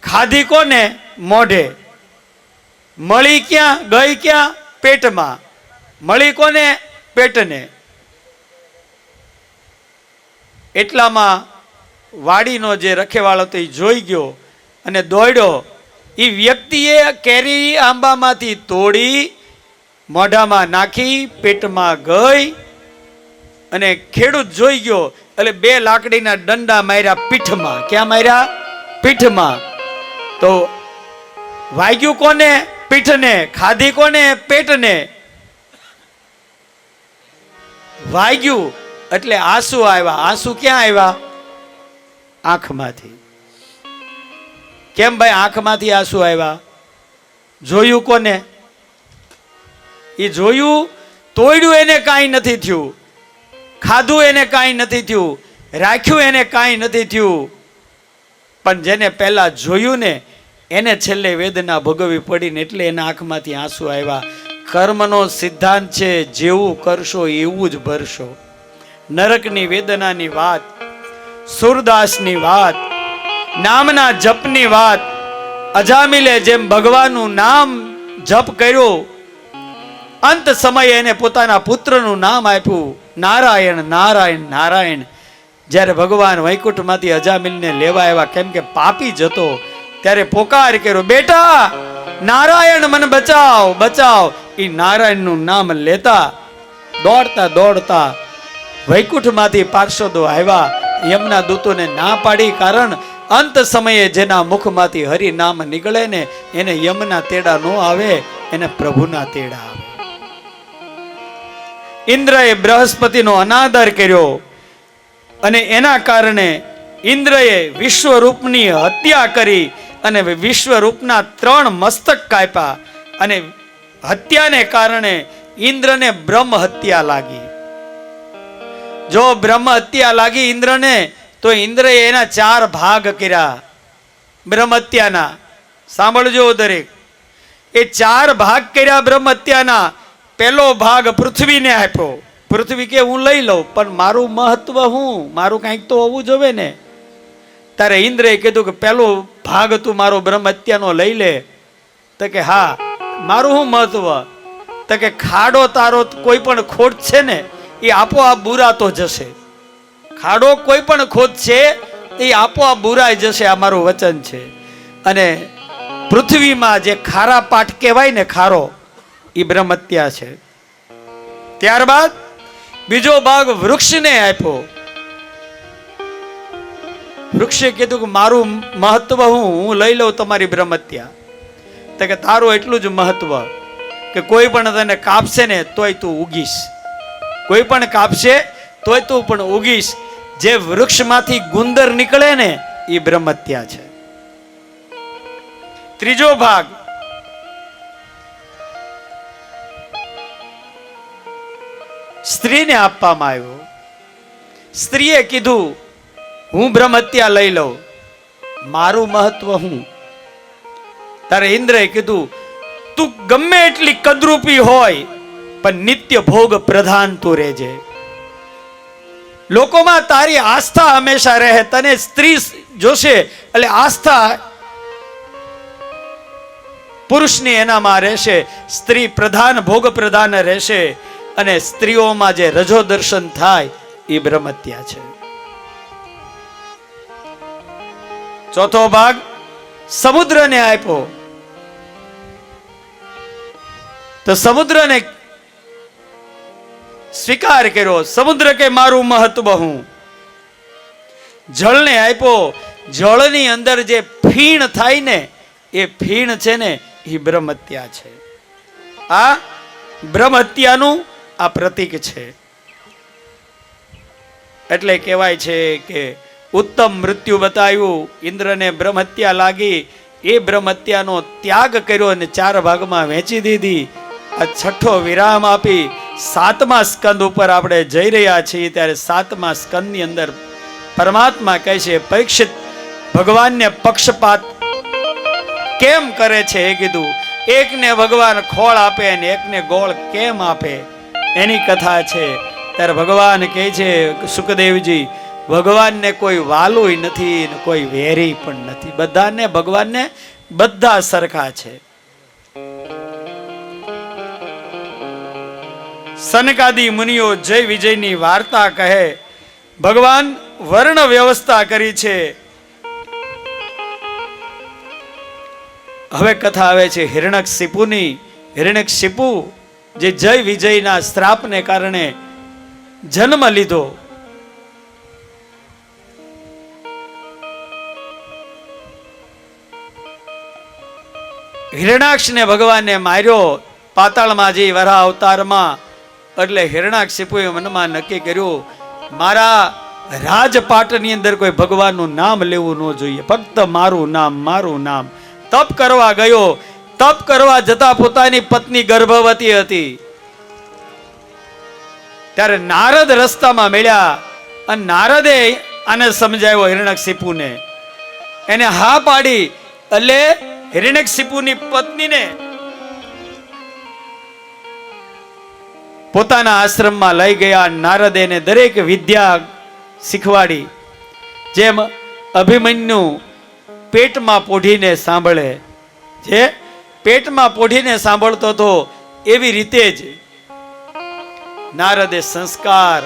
ખાધી કોને? મોઢે. મળી ક્યાં? ગઈ ક્યાં? પેટમાં. મળી કોને? પેટને. એટલામાં વાડીનો જે રખેવાળો હતો એ જોઈ ગયો અને દોડ્યો. એ વ્યક્તિએ કેરી આંબામાંથી તોડી મોઢામાં નાખી, પેટમાં ગઈ અને ખેડૂત જોઈ ગયો એટલે 2 લાકડીના દંડા માર્યા પીઠમાં. ક્યાં માર્યા? પીઠમાં. તો વાગ્યું કોને? પીઠને. ખાધી કોને? પેટને. વાગ્યું એટલે આંસુ આવ્યા. આંસુ ક્યાં આવ્યા? આંખમાંથી. કેમ ભાઈ આંખમાંથી આંસુ આવ્યા? જોયું કોને? એ જોયું. તોડ્યું એને કાંઈ નથી થયું, ખાધું એને કાંઈ નથી થયું, રાખ્યું એને કાંઈ નથી થયું, પણ જેને પહેલા જોયું ને એને છેલ્લે વેદના ભોગવવી પડીને એટલે એના આંખમાંથી આંસુ આવ્યા. કર્મનો સિદ્ધાંત છે, જેવું કરશો એવું જ ભરશો. નરકની વેદનાની વાત, સુરદાસની વાત, નામના જપની વાત. અજામિલે જેમ ભગવાનનું નામ જપ કર્યો, અંત સમયે એને પોતાના પુત્રનું નામ આપ્યું, નારાયણ નારાયણ નારાયણ. જ્યારે ભગવાન વૈકુંઠમાંથી અજામિલને લેવા આવ્યા, કેમ કે પાપી જતો, ત્યારે પોકાર કર્યો, બેટા નારાયણ મને બચાવ બચાવ. એ નારાયણનું નામ લેતા દોડતા દોડતા વૈકુંઠમાંથી પાર્ષદો આવ્યા. યમના દૂતોને ના પાડી, કારણ અંત સમયે જેના મુખમાંથી હરિ નામ નીકળે ને એને યમના તેડા ન આવે, એને પ્રભુના તેડા આવે. ઇન્દ્રએ બૃહસ્પતિનો અનાદર કર્યો અને એના કારણે ઇન્દ્રએ વિશ્વરૂપની હત્યા કરી અને વિશ્વરૂપના 3 મસ્તક કાપ્યા. અને હત્યાને કારણે ઇન્દ્રને બ્રહ્મ હત્યા લાગી. જો બ્રહ્મ હત્યા લાગી ઇન્દ્રને, તો ઇન્દ્રએ એના 4 ભાગ કર્યા બ્રહ્મ હત્યાના. સાંભળજો દરેક, એ 4 ભાગ કર્યા બ્રહ્મ હત્યાના. પહેલો ભાગ પૃથ્વીને આપ્યો. પૃથ્વી કે હું લઈ લઉં, પણ મારું મહત્વ હું, મારું કંઈક તો હોવું જોવે ને. તારે ઇન્દ્રએ કીધું કે પહેલો ભાગ તું મારો બ્રહ્મ હત્યાનો લઈ લે. તો કે હા, મારું શું મહત્વ? તો કે ખાડો તારો કોઈ પણ ખોટ છે ને એ આપોઆપ બુરાતો જશે. ખાડો કોઈ પણ ખોટ છે એ આપોઆપ બુરાઈ જશે, આ મારું વચન છે. અને પૃથ્વીમાં જે ખારા પાઠ કહેવાય ને, ખારો, એ બ્રહ્મ હત્યા છે. ત્યારબાદ બીજો ભાગ વૃક્ષને આપ્યો. વૃક્ષે કીધું કે મારું મહત્વ હું લઈ લઉં તમારી બ્રહ્મ હત્યા. તો કે તારું એટલું જ મહત્વ કે કોઈ પણ તને કાપશે ને તોય તું ઉગીશ, કોઈ પણ કાપશે તોય તું પણ ઉગીશ. જે વૃક્ષમાંથી ગુંદર નીકળે ને એ બ્રહ્મ હત્યા છે. ત્રીજો ભાગ સ્ત્રીને આપવામાં આવ્યો. સ્ત્રીએ કીધું હું બ્રહ્મ હત્યા લઈ લઉં, મારું મહત્વ હું. તારે ઇન્દ્રએ કીધું તું ગમે એટલી કદરૂપી હોય પણ નિત્ય ભોગ પ્રધાન તું રહેજે. લોકોમાં તારી આસ્થા હંમેશા રહે. તને સ્ત્રી જોશે એટલે આસ્થા પુરુષની એનામાં રહેશે. સ્ત્રી પ્રધાન, ભોગ પ્રધાન રહેશે. અને સ્ત્રીઓમાં જે રજો દર્શન થાય એ બ્રહ્મ હત્યા છે. ચોથો ભાગ સમુદ્રને આપ્યો. તો સમુદ્રને સ્વીકાર કર્યો. સમુદ્ર કે મારું મહત્વ હું. જળને આપ્યો. જળની અંદર જે ફીણ થાય ને એ ફીણ છે ને એ બ્રહ્મ હત્યા છે. આ બ્રહ્મ હત્યાનું આ પ્રતીક છે. એટલે કહેવાય છે કે ઉત્તમ મૃત્યુ બતાવ્યું. ઇન્દ્રને બ્રહ્મ હત્યા લાગી, એ બ્રહ્મ હત્યાનો ત્યાગ કર્યો અને 4 ભાગમાં વહેંચી દીધી. આ છઠ્ઠો વિરામ આપી 7મા સ્કંદ ઉપર આપણે જઈ રહ્યા છીએ. ત્યારે 7મા સ્કંદની અંદર પરમાત્મા કહે છે, પરીક્ષિત ભગવાનને પક્ષપાત કેમ કરે છે એ કીધું. એકને ભગવાન ખોળ આપે અને એકને ગોળ કેમ આપે એની કથા છે. ત્યારે ભગવાન કહે છે, સુખદેવજી, ભગવાનને કોઈ વાલું નથી ને કોઈ વેરી પણ નથી. બધાને ભગવાનને બધા સરખા છે. સનકાદી મુનિઓ જય વિજયની વાર્તા કહે. ભગવાન વર્ણ વ્યવસ્થા કરી છે. હવે કથા આવે છે હિરણ્યકશિપુની. હિરણ્યકશિપુ જે જય વિજયના શ્રાપને કારણે જન્મ લીધો, હિરણાક્ષને ભગવાને માર્યો પાતાળમાં જઈ વરાહ અવતારમાં. એટલે હિરણાક્ષિપુએ મનમાં નક્કી કર્યું, મારા રાજપાટની અંદર કોઈ ભગવાનનું નામ લેવું ન જોઈએ, ફક્ત મારું નામ, મારું નામ. તપ કરવા ગયો. તપ કરવા જતા પોતાની પત્ની ગર્ભવતી હતી. ત્યારે નારદ રસ્તામાં મળ્યા અને નારદે આને સમજાવ્યો હિરણ્યકશિપુને. એને હા પાડી. એટલે હિરણ્યકશિપુની પત્નીને પોતાના આશ્રમમાં લઈ ગયા. નારદે એને દરેક વિદ્યા શીખવાડી. જેમ અભિમન્યુ પેટમાં પોઢીને સાંભળે, જે પેટમાં પોઢીને સાંભળતો હતો, એવી રીતે જ નારદે સંસ્કાર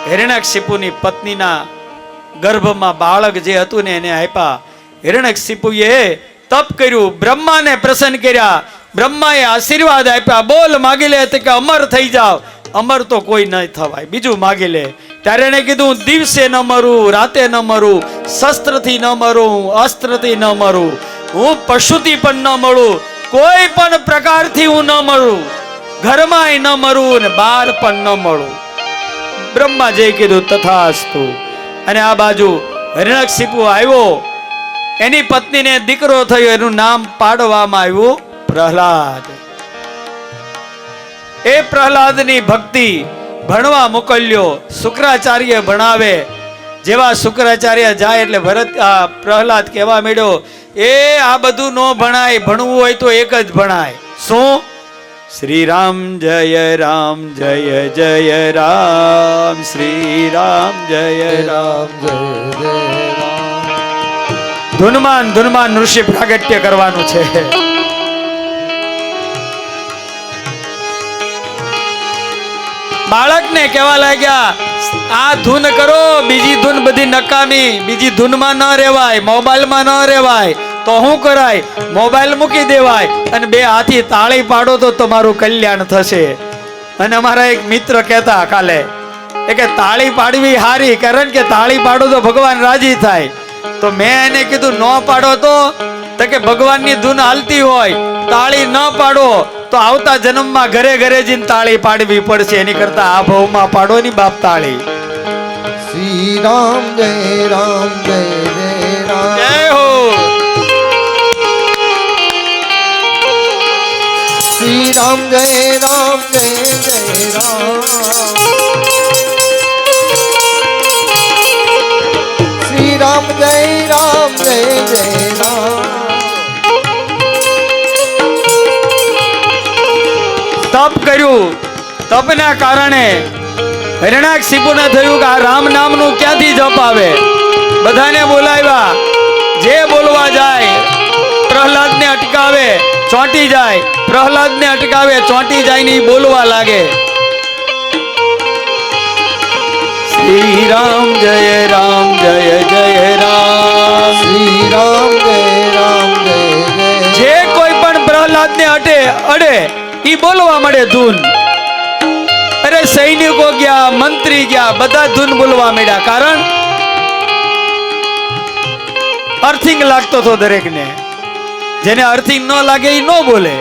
હિરણ્યકશિપુની પત્નીના ગર્ભમાં બાળક જે હતું ને એને આપ્યા. હિરણ્યકશિપુએ તપ કર્યું, બ્રહ્માને પ્રસન્ન કર્યા. બ્રહ્માએ આશીર્વાદ આપ્યા, બોલ માગી લે કે અમર થઈ જાવ. અમર તો કોઈ નહીં થવાય, બીજું માગી લે. ત્યારે એને કીધું, દિવસે ન મરું, રાતે ન મરું, શસ્ત્રથી ન મરું, અસ્ત્રથી ન મરું, હું પશુથી પણ ન મળું, કોઈ પણ પ્રકારથી હું ન મળું, ઘરમાંય ન મરું ને બહાર પણ ન મળું. બ્રહ્માજીએ કીધું તથાસ્તુ. અને આ બાજુ હિરણ્યકશિપુ આવ્યો, એની પત્નીને દીકરો થયો. એનું નામ પાડવામાં આવ્યું પ્રહલાદ. એ પ્રહલાદની ભક્તિ ભણવા મોકલ્યો. શુક્રાચાર્ય ભણાવે. જેવા શુક્રાચાર્ય જાય એટલે પ્રહલાદ કહેવા માંડ્યો, એ આ બધું ન ભણાય, ભણવું હોય તો એક જ ભણાય. શું? શ્રી રામ જય રામ, જય જય રામ, શ્રી રામ જય રામ, જય જય રામ. ધૂનમાં ધૂનમાં ઋષિ પ્રાગટ્ય કરવાનું છે. બાળકને કહેવા લાગ્યા, આ ધૂન કરો, બીજી ધૂન બધી નકામી, બીજી ધૂનમાં ન રહેવાય, મોબાઈલમાં ન રહેવાય. તો શું કરાય? મોબાઈલ મૂકી દેવાય અને 2 હાથી તાળી પાડો તો તમારું કલ્યાણ થશે. અને અમારા એક મિત્ર કહેતા કાલે કે તાળી પાડવી હારી, કારણ કે તાળી પાડો તો ભગવાન રાજી થાય. તો મેં એને કીધું, ન પાડો તો કે ભગવાનની ધૂન હાલતી હોય, તાળી ન પાડો તો આવતા જન્મમાં ઘરે ઘરે જઈને તાળી પાડવી પડશે. એની કરતા આ ભાવમાં પાડો ની બાપ તાળી. શ્રી રામ જય રામ, જય જય રામ, જય હો. શ્રી રામ જય રામ, જય જય રામ, શ્રી રામ જય રામ, જય જય રામ. તપ કર્યું. તપના કારણે હિરણ્યકશિપુને થયું કે આ રામ નામનું ક્યાંથી જપ આવે. બધાને બોલાવ્યા. જે બોલવા જાય પ્રહલાદને અટકાવે, ચોંટી જાય. પ્રહલાદને અટકાવે, ચોંટી જાય ને બોલવા લાગે, શ્રી રામ જય રામ, જય જય રામ, શ્રી રામ જય રામ, જય જય. જે કોઈ પણ પ્રહલાદને અડે ઈ બોલવા મળે ધૂન. અરે સૈનિકો ગયા, મંત્રી ગયા, બધા ધૂન બોલવા મળ્યા. કારણ અર્થિંગ લાગતો હતો દરેકને. જેને અર્થિંગ ન લાગે એ ન બોલે.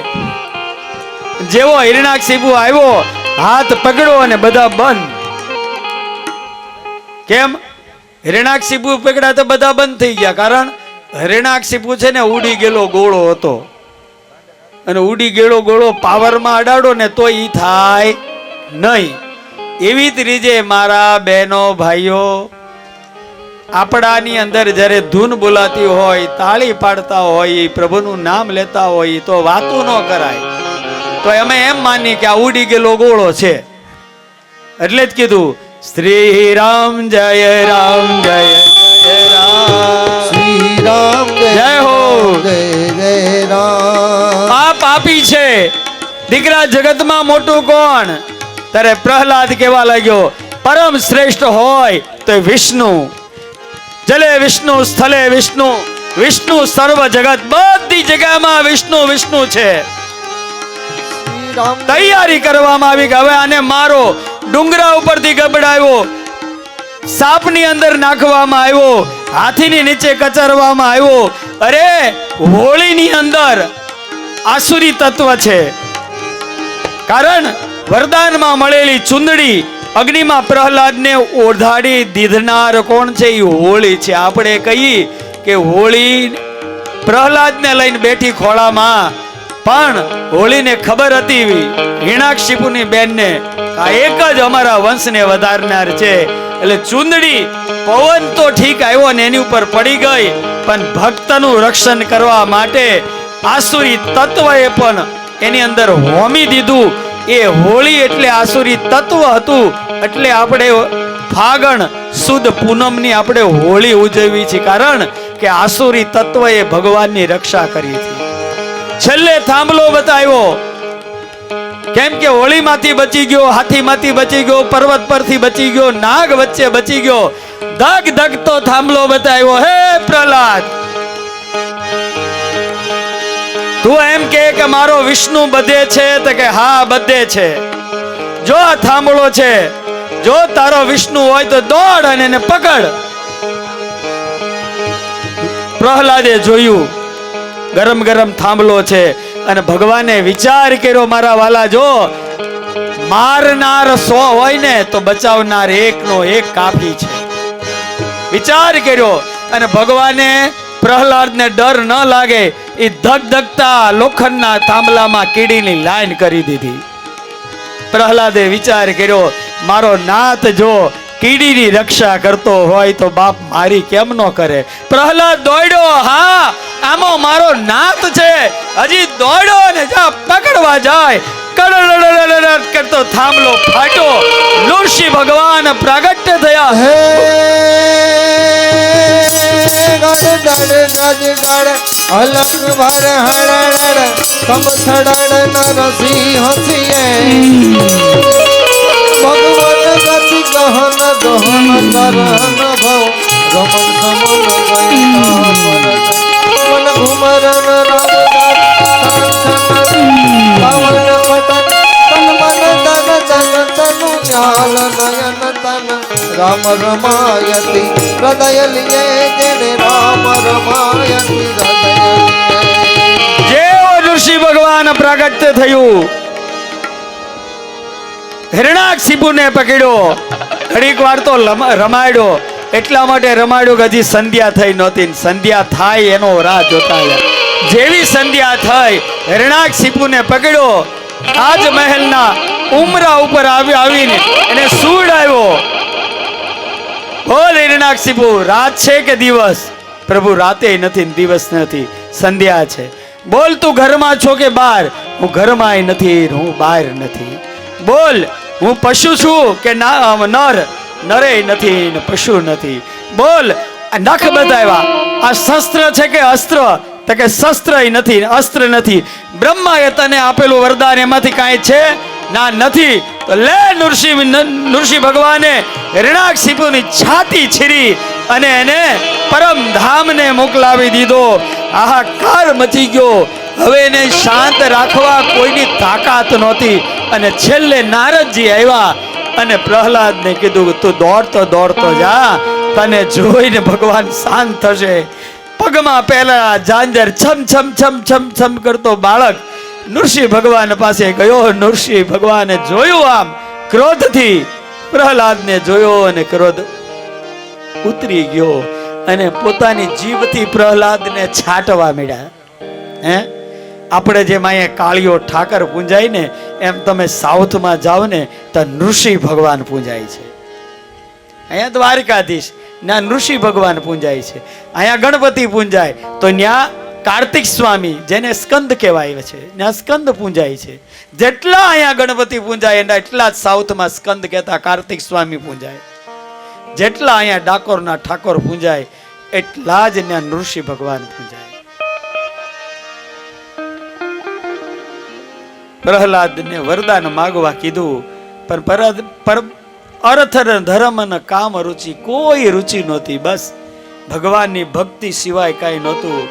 જેવો હિરણ્યકશિપુ આવ્યો, હાથ પકડો અને બધા બંધ. કેમ? હિરણાક્ષિપુ પકડ્યા તો બધા બંધ થઈ ગયા, કારણ હિરણાક્ષિપુ છે ને ઉડી ગયેલો ગોળો હતો, અને ઉડી ગયેલો ગોળો પાવરમાં અડાડો ને તો ઈ થાય નહીં. એવી જ રીતે મારા બહેનો ભાઈઓ, આપણાની અંદર જ્યારે ધૂન બોલાતી હોય, તાળી પાડતા હોય, પ્રભુનું નામ લેતા હોય, તો વાતું ન કરાય. તો અમે એમ માની કે આ ઉડી ગયેલો ગોળો છે. એટલે જ કીધું શ્રી રામ જય રામ જય જય રામ, શ્રી રામ જય હો. જય જય રામ. આ પાપી છે. દીકરા જગતમાં મોટું કોણ? ત્યારે પ્રહલાદ કેવા લાગ્યો, પરમ શ્રેષ્ઠ હોય તો વિષ્ણુ. જલે વિષ્ણુ, સ્થલે વિષ્ણુ, વિષ્ણુ સર્વ જગત, બધી જગ્યામાં વિષ્ણુ વિષ્ણુ છે. શ્રી રામ તૈયારી કરવામાં આવી કે હવે આને મારો. ડુંગરા ઉપરથી ગબડાવ્યો, સાપની અંદર નાખવામાં આવ્યો, હાથીની નીચે કચરવામાં આવ્યો. અરે હોળીની અંદર આસુરી તત્વ છે, કારણ વરદાનમાં મળેલી ચુંદડી અગ્નિમાં પ્રહલાદને ઓઢાડી દીધનાર કોણ છે? એ હોળી છે. આપણે કહીએ કે હોળી પ્રહલાદને લઈને બેઠી ખોળામાં, પણ હોળીને ખબર હતી હિરણાક્ષિપુની બેનને આ એક જ અમારા વંશને વધારનાર છે. એટલે ચુંદડી પવન તો ઠીક આવ્યો ને એની ઉપર પડી ગઈ, પણ ભક્તનું રક્ષણ કરવા માટે આસુરી તત્વએ પણ એની અંદર હોમી દીધું. એ હોળી એટલે આસુરી તત્વ હતું. એટલે આપણે ફાગણ સુદ પૂનમની આપણે હોળી ઉજવવી છે, કારણ કે આસુરી તત્વએ ભગવાનની રક્ષા કરી હતી. છેલ્લે થાંભલો બતાવ્યો, કેમ કે હોળીમાંથી બચી ગયો, હાથીમાંથી બચી ગયો, પર્વત પરથી બચી ગયો, નાગ વચ્ચે બચી ગયો. ધગ ધગ તો થાંભલો બતાવ્યો. હે પ્રહલાદ, તું એમ કે મારો વિષ્ણુ બધે છે? તો કે હા બધે છે. જો આ થાંભલો છે, જો તારો વિષ્ણુ હોય તો દોડ અને એને પકડ. પ્રહલાદે જોયું ગરમ ગરમ થાંભલો છે, અને ભગવાને વિચાર કર્યો, મારા વાલા, જો મારનાર 100 હોય ને તો બચાવનાર એકનો એક કાફી છે. વિચાર કર્યો, અને ભગવાને પ્રહલાદને ડર ન લાગે એ ધગધગતા લોખંડના થાંભલામાં કીડીની લાઈન કરી દીધી. પ્રહલાદે વિચાર કર્યો, મારો નાથ જો કીડીની રક્ષા કરતો હોય તો બાપ મારી કેમ ન કરે? પ્રહલાદ દોડ્યો, હા આમો મારો નાથ છે. હજી દોડ્યો ને જા પકડવા જાય, કડડડડડ કરતો થાંભલો ફાટ્યો. નૃસિંહ ભગવાન પ્રગટ થયા. હે ગડ ગડ ગડ ગડ અલગ ભર હડડ સમથડડ નરસિંહ હસીએ ભગવાન ગતિ ગહન દહન કરન ભવ રમણ સમન ગયના પરત મન ઘુમરન રામદાસ પાવન પટન તન મન ધન ધન તનુ ન્યાલ નયન તન રામ રમાયતિ હૃદય લિયે જેને રામ રમાયતિ હૃદય જેવો ઋષિ ભગવાન પ્રગટ થયું, હિરણાક્ષિપુને પકડ્યો. ઘડીક વાર તો રમાડ્યો. એટલા માટે રમાડ્યો કે હજી સંધ્યા થઈ નહોતી. સંધ્યા થાય એનો રાહ જોતા હતા. જેવી સંધ્યા થઈ, હિરણાક્ષિપુને પકડ્યો. આજ મહેલના ઉમરા ઉપર આવીને એને સુવડાવ્યો. બોલ હિરણાક્ષિપુ, રાત છે કે દિવસ? પ્રભુ રાતે નથી, દિવસ નથી, સંધ્યા છે. બોલ તું ઘરમાં છો કે બહાર? હું ઘરમાં નથી, હું બહાર નથી. બોલ હું પશુ છું કે નર? નરે નથી ને પશુ નથી. બોલ આ નખ બતાવ્યા, આ શસ્ત્ર છે કે અસ્ત્ર? તો કે શસ્ત્ર નથી, અસ્ત્ર નથી. બ્રહ્માએ તને આપેલું વરદાન એમાંથી કાંઈ છે? ના નથી. તો લે નૃસિંહ ભગવાને હિરણાક્ષિપુની છાતી છીરી અને એને પરમ ધામને મોકલાવી દીધો. હાહાકાર મચી ગયો. હવે એને શાંત રાખવા કોઈની તાકાત નહોતી. અને છેલ્લે નારદજી આવ્યા અને પ્રહલાદને કીધું કે તું દોડતો દોડતો જા, તને જોઈને ભગવાન શાંત થશે. પગમાં પહેલા ઝાંઝર છમ છમ છમ છમ છમ કરતો બાળક નૃસિંહ ભગવાન પાસે ગયો. નૃસિંહ ભગવાને જોયું, આમ ક્રોધથી પ્રહલાદને જોયો અને ક્રોધ ઉતરી ગયો અને પોતાની જીભથી પ્રહલાદને છાંટવા મળ્યા. હે, આપણે જેમ અહીંયા કાળીઓ ઠાકર પૂંજાય ને, એમ તમે સાઉથમાં જાઓ ને તો નૃષિ ભગવાન પૂંજાય છે. અહીંયા દ્વારકાધીશ, ના નૃષિ ભગવાન પૂંજાય છે. અહીંયા ગણપતિ પૂંજાય તો ત્યાં કાર્તિક સ્વામી, જેને સ્કંદ કહેવાય છે, ત્યાં સ્કંદ પૂંજાય છે. જેટલા અહીંયા ગણપતિ પૂંજાય એના એટલા જ સાઉથમાં સ્કંદ કહેતા કાર્તિક સ્વામી પૂંજાય. જેટલા અહીંયા ડાકોરના ઠાકોર પૂંજાય એટલા જ ત્યાં નૃષિ ભગવાન પૂંજાય. પ્રહલાદને વરદાન માગવા કીધું, પણ અર્થ ધર્મ અને કામ રુચિ, કોઈ રુચિ નહોતી. બસ ભગવાનની ભક્તિ સિવાય કઈ નહોતું.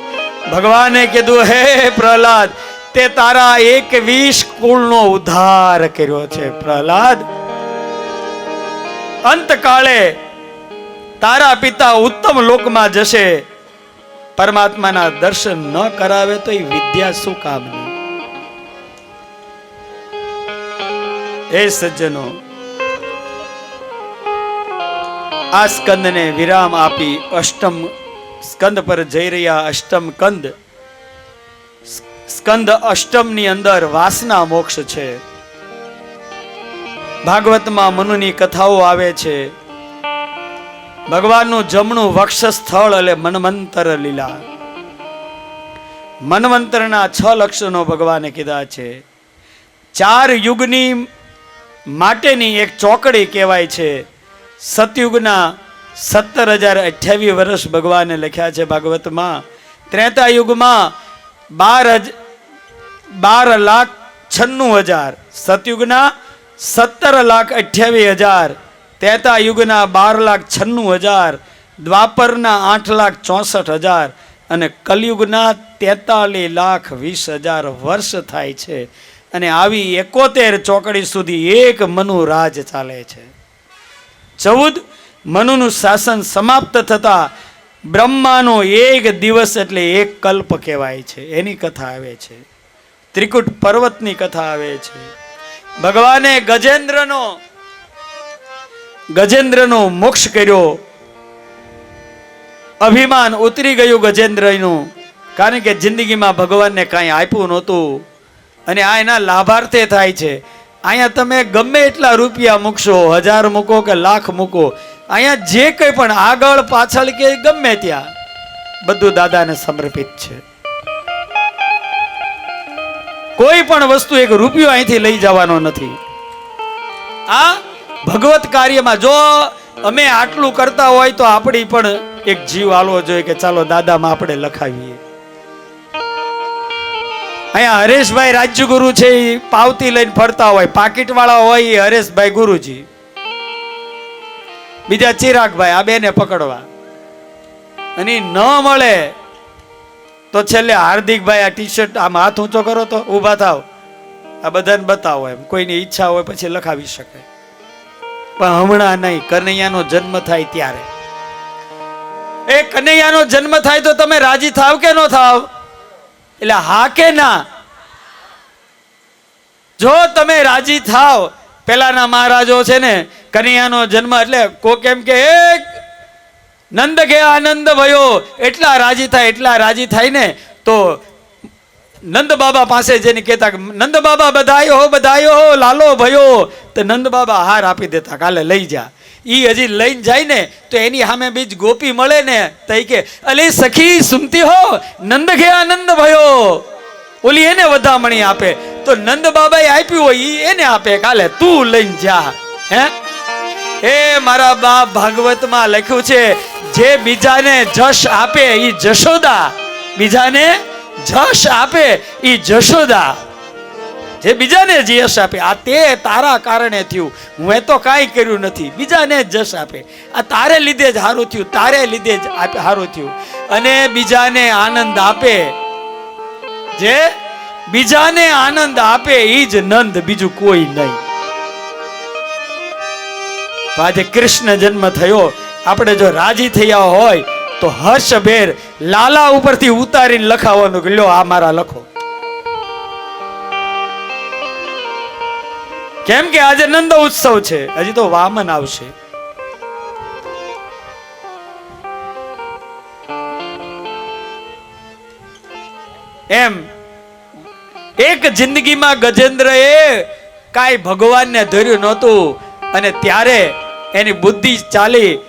ભગવાને કીધું, હે પ્રહલાદ, તે તારા 21 કુળનો ઉદ્ધાર કર્યો છે. પ્રહલાદ, અંતકાળે તારા પિતા ઉત્તમ લોકમાં જશે. પરમાત્માના દર્શન ન કરાવે તો એ વિદ્યા શું કામની? એ સજ્જનો, આ સ્કંદને વિરામ આપી અષ્ટમ સ્કંદ પર જઈ રહ્યા. અષ્ટમ કંદ, સ્કંદ અષ્ટમ ની અંદર વાસના મોક્ષ છે. ભાગવતમાં મનુની કથાઓ આવે છે. ભગવાનનું જમણું વક્ષસ્થળ એટલે મન્વંતર લીલા. મન્વંતરના 6 લક્ષણો ભગવાને કીધા છે. 4 યુગની માટેની એક ચોકડી કહેવાય છે. સતયુગના 17,028 વર્ષ ભગવાને લખ્યા છે ભાગવતમાં. ત્રેતા યુગમાં 12,96,000, સતયુગના 17,28,000, ત્રેતા યુગના 12,96,000, દ્વાપરના 8,64,000 અને કલયુગના 43,20,000 વર્ષ થાય છે. અને આવી 71 ચોકડી સુધી એક મનુ રાજ ચાલે છે. 14 મનુનું શાસન સમાપ્ત થતા બ્રહ્માનો 1 દિવસ એટલે 1 કલ્પ કહેવાય છે. એની કથા આવે છે. ત્રિકૂટ પર્વતની કથા આવે છે. ભગવાને ગજેન્દ્રનો મોક્ષ કર્યો. અભિમાન ઉતરી ગયું ગજેન્દ્રનું, કારણ કે જિંદગીમાં ભગવાનને કાંઈ આપ્યું નહોતું. અને આ એના લાભાર્થે થાય છે. અહીંયા તમે ગમે એટલા રૂપિયા મૂકશો, 1000 મૂકો કે લાખ મૂકો, અહીંયા જે કંઈ પણ આગળ પાછળ કે ગમે ત્યાં બધું દાદાને સમર્પિત છે. કોઈ પણ વસ્તુ 1 રૂપિયો અહીંથી લઈ જવાનો નથી. આ ભગવત કાર્યમાં જો અમે આટલું કરતા હોય તો આપણી પણ એક જીવ આલવો જોઈએ કે ચાલો દાદામાં આપણે લખાવીએ. અહીંયા હરેશભાઈ રાજ્યગુરુ છે, એ પાવતી લઈને ફરતા હોય, પાકીટ વાળા હોય એ હરેશભાઈ ગુરુજી, બીજા ચિરાગભાઈ, આ બેને પકડવા. અને ન મળે તો છેલ્લે હાર્દિકભાઈ, આ ટી-શર્ટ આમ હાથ ઊંચો કરો તો ઊભા થાવ, આ બધાને બતાવો. એમ કોઈની ઈચ્છા હોય પછી લખાવી શકે, પણ હમણાં નહીં. કનૈયાનો જન્મ થાય ત્યારે. એ કનૈયાનો જન્મ થાય તો તમે રાજી થાવ કે ન થાવ? એટલે હા કે ના? જો તમે રાજી થાવ, પેલાના મહારાજો છે ને, કનૈયાનો જન્મ એટલે કોક એમ કે નંદ કે આનંદ ભયો, એટલા રાજી થાય ને તો નંદ બાબા પાસે જઈને કહેતા કે નંદ બાબા બધાયો હો લાલો ભયો. તો નંદ બાબા હાર આપી દેતા, કાલે લઈ જા. ઈ હજી લઈને જાય ને તો એની સામે બીજ ગોપી મળે ને તો કે અલે સખી સુનતી હો, નંદ કે આનંદ ભયો. ઓલી એને વધામણી આપે, તો નંદ બાબાએ આપ્યું હોય ઈ એને આપે, કાલે તું લઈને જા. હે, એ મારા બાપ ભાગવતમાં લખ્યું છે, જે બીજાને જશ આપે ઈ જશોદા, બીજાને જશ આપે ઈ જશોદા. જે બીજાને જશ આપે, આ તે તારા કારણે થયું, હું તો કાંઈ કર્યું નથી, બીજાને જશ આપે, આ તારે લીધે જ સારું થયું, તારે લીધે જ સારું થયું. અને બીજાને આનંદ આપે, જે બીજાને આનંદ આપે ઈ જ નંદ, બીજું કોઈ નહીં. તો આજે કૃષ્ણ જન્મ થયો, આપણે જો રાજી થયા હોય તો હર્ષભેર લાલા ઉપરથી ઉતારીને લખાવાનું કે લ્યો આ મારા લખો. કેમ કે આજે નંદ ઉત્સવ છે, હજી તો વામન આવશે. એમ એક જિંદગીમાં ગજેન્દ્રએ કાંઈ ભગવાનને ધર્યું નહોતું, અને ત્યારે એની બુદ્ધિ ચાલી.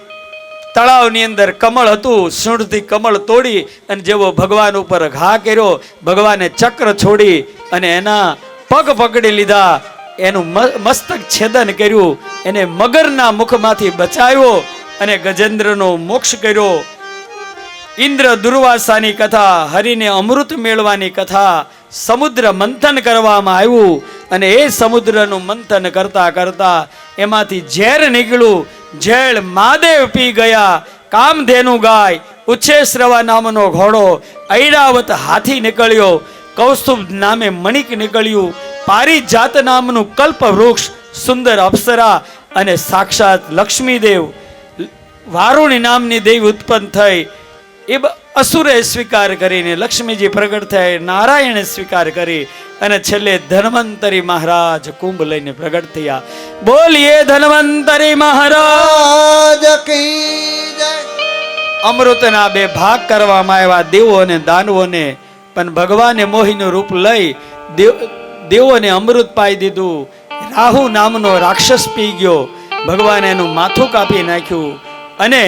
તળાવની અંદર કમળ હતું, સૂંઢથી કમળ તોડી અને જેવો ભગવાન ઉપર ઘા કર્યો, ભગવાને ચક્ર છોડી અને એના પગ પકડી લીધા, એનું મસ્તક છેદન કર્યું, એને મગરના મુખમાંથી બચાવ્યો અને ગજેન્દ્રનો મોક્ષ કર્યો. ઇન્દ્ર દુર્વાસાની કથા, હરિને અમૃત મેળવાની કથા, સમુદ્ર મંથન કરવામાં આવ્યું અને એ સમુદ્રનું મંથન કરતા કરતા એમાંથી ઝેર નીકળ્યું. ઝેર મહાદેવ પી ગયા, કામધેનુ ગાય, ઉચ્છેશ્રવા નામનો ઘોડો, ઐરાવત હાથી નીકળ્યો, કૌસ્તુભ નામે મણિક નીકળ્યું, પારિજાત નામનું કલ્પ વૃક્ષ, સુંદર અપ્સરા અને સાક્ષાત લક્ષ્મીદેવ, વારુણી નામની દેવી ઉત્પન્ન થઈ. એ અસુરે સ્વીકાર કરીને લક્ષ્મીજી પ્રગટ થઈ, નારાયણે સ્વીકાર કરી અને છેલ્લે ધન્વંતરી મહારાજ કુંભ લઈને પ્રગટ થયા. બોલીએ ધન્વંતરી મહારાજ કી જય. અમૃતના બે ભાગ કરવામાં આવ્યા, દેવો અને દાનવોને, પણ ભગવાને મોહીનું રૂપ લઈ દેવોને અમૃત પાઈ દીધું. રાહુ નામનો રાક્ષસ પી ગયો, ભગવાને એનું માથું કાપી નાખ્યું અને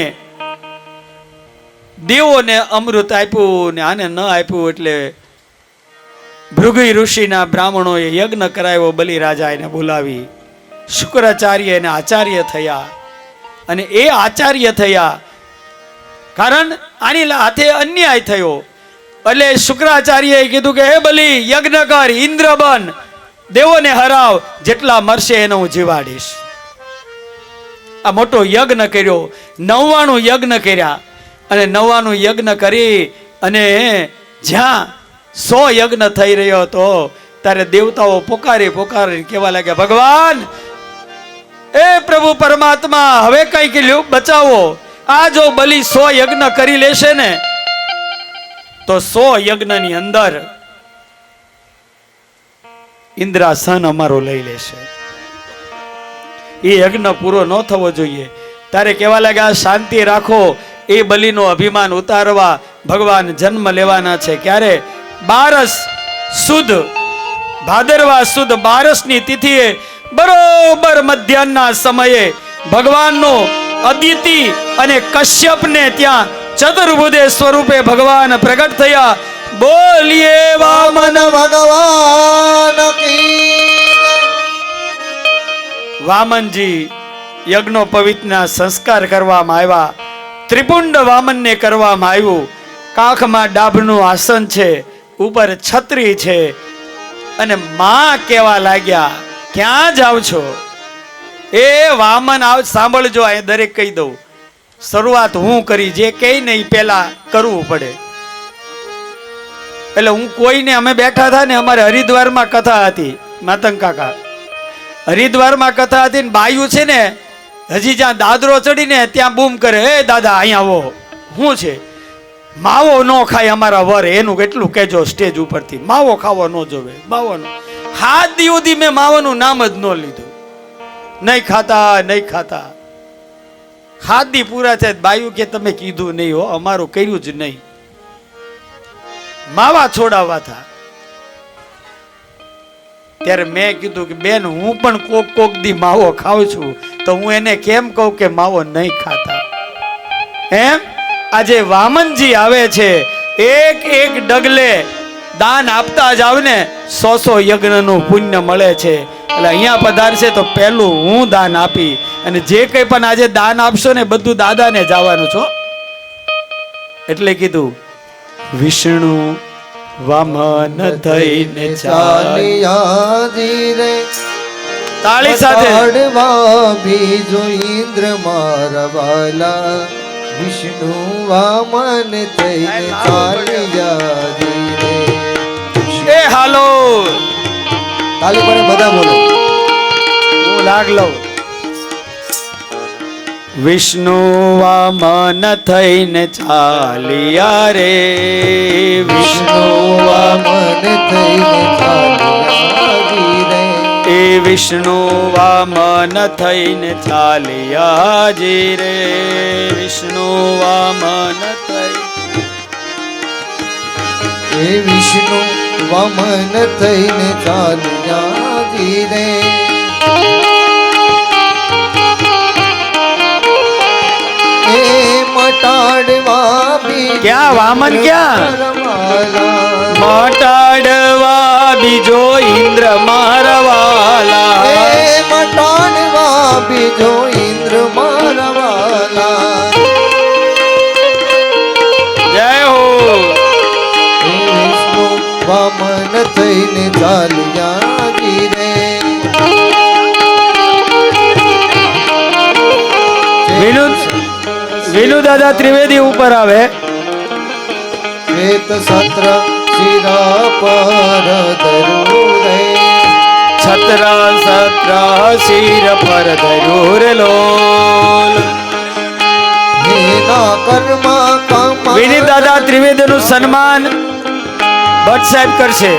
દેવોને અમૃત આપ્યું ને આને ન આપ્યું. એટલે ભૃગુ ઋષિના બ્રાહ્મણોએ યજ્ઞ કરાવ્યો, બલિરાજા એને બોલાવી. શુક્રાચાર્ય એને આચાર્ય થયા અને એ આચાર્ય થયા કારણ આની હાથે અન્યાય થયો. એટલે શુક્રાચાર્યએ કીધું કે હે બલી, યજ્ઞ કર, ઇન્દ્ર બન, દેવોને હરાવ, જેટલા મરશે એને હું જીવાડીશ. આ મોટો યજ્ઞ કર્યો, 99 યજ્ઞ કર્યા અને 99 યજ્ઞ કરી અને જ્યાં 100 યજ્ઞ થઈ રહ્યો હતો ત્યારે દેવતાઓ પોકારી કહેવા લાગ્યા, ભગવાન, એ પ્રભુ પરમાત્મા, હવે કઈક લ્યો, બચાવો. આ જો બલિ 100 યજ્ઞ કરી લેશે ને તો 100 યજ્ઞની અંદર ઇન્દ્રાસન અમારો લઈ લેશે. એ યજ્ઞ પૂરો ન થવો જોઈએ. તારે કહેવા લાગ્યા, શાંતિ રાખો, એ બલિનો અભિમાન ઉતારવા ભગવાન જન્મ લેવાના છે. ક્યારે? 12 સુદ, ભાદરવા સુદ 12ની તિથિએ બરોબર મધ્યાહના સમયે ભગવાનનો અદિતિ અને કશ્યપને ત્યાં ચતુર્ભુજે સ્વરૂપે ભગવાન પ્રગટ થયા. બોલીએ વામન ભગવાન કી. વામનજી યજ્ઞોપવિતના સંસ્કાર કરવામાં આવ્યા. ત્રિપુંડ વામનને કરવામાં આવ્યું. કાખમાં ડાભનું આસન છે, ઉપર છત્રી છે અને માં કેવા લાગ્યા, ક્યાં જાવ છો? એ વામન આવ, સાંભળજો, આ દરેક કહી દઉં, શરૂઆત હું કરી, જે કઈ નહીં પેલા કરવું પડે. એટલે હું કોઈને, અમે બેઠા હતા ને, અમારે હરિદ્વારમાં કથા હતી, માતંગ કાકા હરિદ્વારમાં કથા હતી ને, બાયું છે ને હજી જ્યાં દાદરો ચડીને ત્યાં બૂમ કરે, હે દાદા અહીંયા આવો. શું છે? માવો ન ખાય અમારા વર, એનું કેટલું કહેજો સ્ટેજ ઉપરથી. માવો ખાવો ન જોવે, માવો ન. 7 દિવસ સુધી મેં માવાનું નામ જ ન લીધું, નહીં ખાતા. 7 દી પૂરા છે, બાયું કે તમે કીધું નહીં હો, અમારું કર્યું જ નહીં. માવા છોડાવવા થા. ત્યારે મેં કીધું કે બેન, હું પણ કોક દી માવો ખાઉં છું, તો હું એને કેમ કહું કે માવો નહીં ખાતા? એમ આજે વામનજી આવે છે, એક ડગલે દાન આપતા જાવ ને 100 યજ્ઞનું પુણ્ય મળે છે. એટલે અહીંયા પધારશે તો પહેલું હું દાન આપી, અને જે કંઈ પણ આજે દાન આપશો ને બધું દાદાને જવાનું છો. એટલે કીધું, વિષ્ણુ વામન થઈને ચાલ્યા રે. તાળી સાથે બીજો ઇન્દ્ર મારા વાલા, વિષ્ણુ વામન થઈને ચાલ્યા રે. એ હાલો, તાળી પર બધા બોલો, હું લાગ લઉં. વિષ્ણુ વામન થઈને ચાલ્યા રે, વિષ્ણુ વામન થઈને ચાલ્યા રે. એ વિષ્ણુ વામન થઈને ચાલ્યા રે, વિષ્ણુ વામન થઈ. હે વિષ્ણુ વામન થઈને ચાલ્યા ધીરે હે મટાડવા બીજો ક્યાં વામન ક્યાં? મટાડવા બીજો ઇન્દ્ર મારવાલા. હે મટાડવા બીજો ઇન્દ્ર મારવાલા જય હો. હે વિષ્ણુ વામન થઈને ચાલ્યા ધીરે વિનુ દાદા ત્રિવેદી ઉપર આવે. શ્વેત સત્ર શિરા પર ધરું રે છત્ર સત્ર શિર પર ધર્યું રે લોલ. હેના કર્મા કમા વિનુ દાદા ત્રિવેદી નું સન્માન ભટ્ટ સાહેબ કરશે.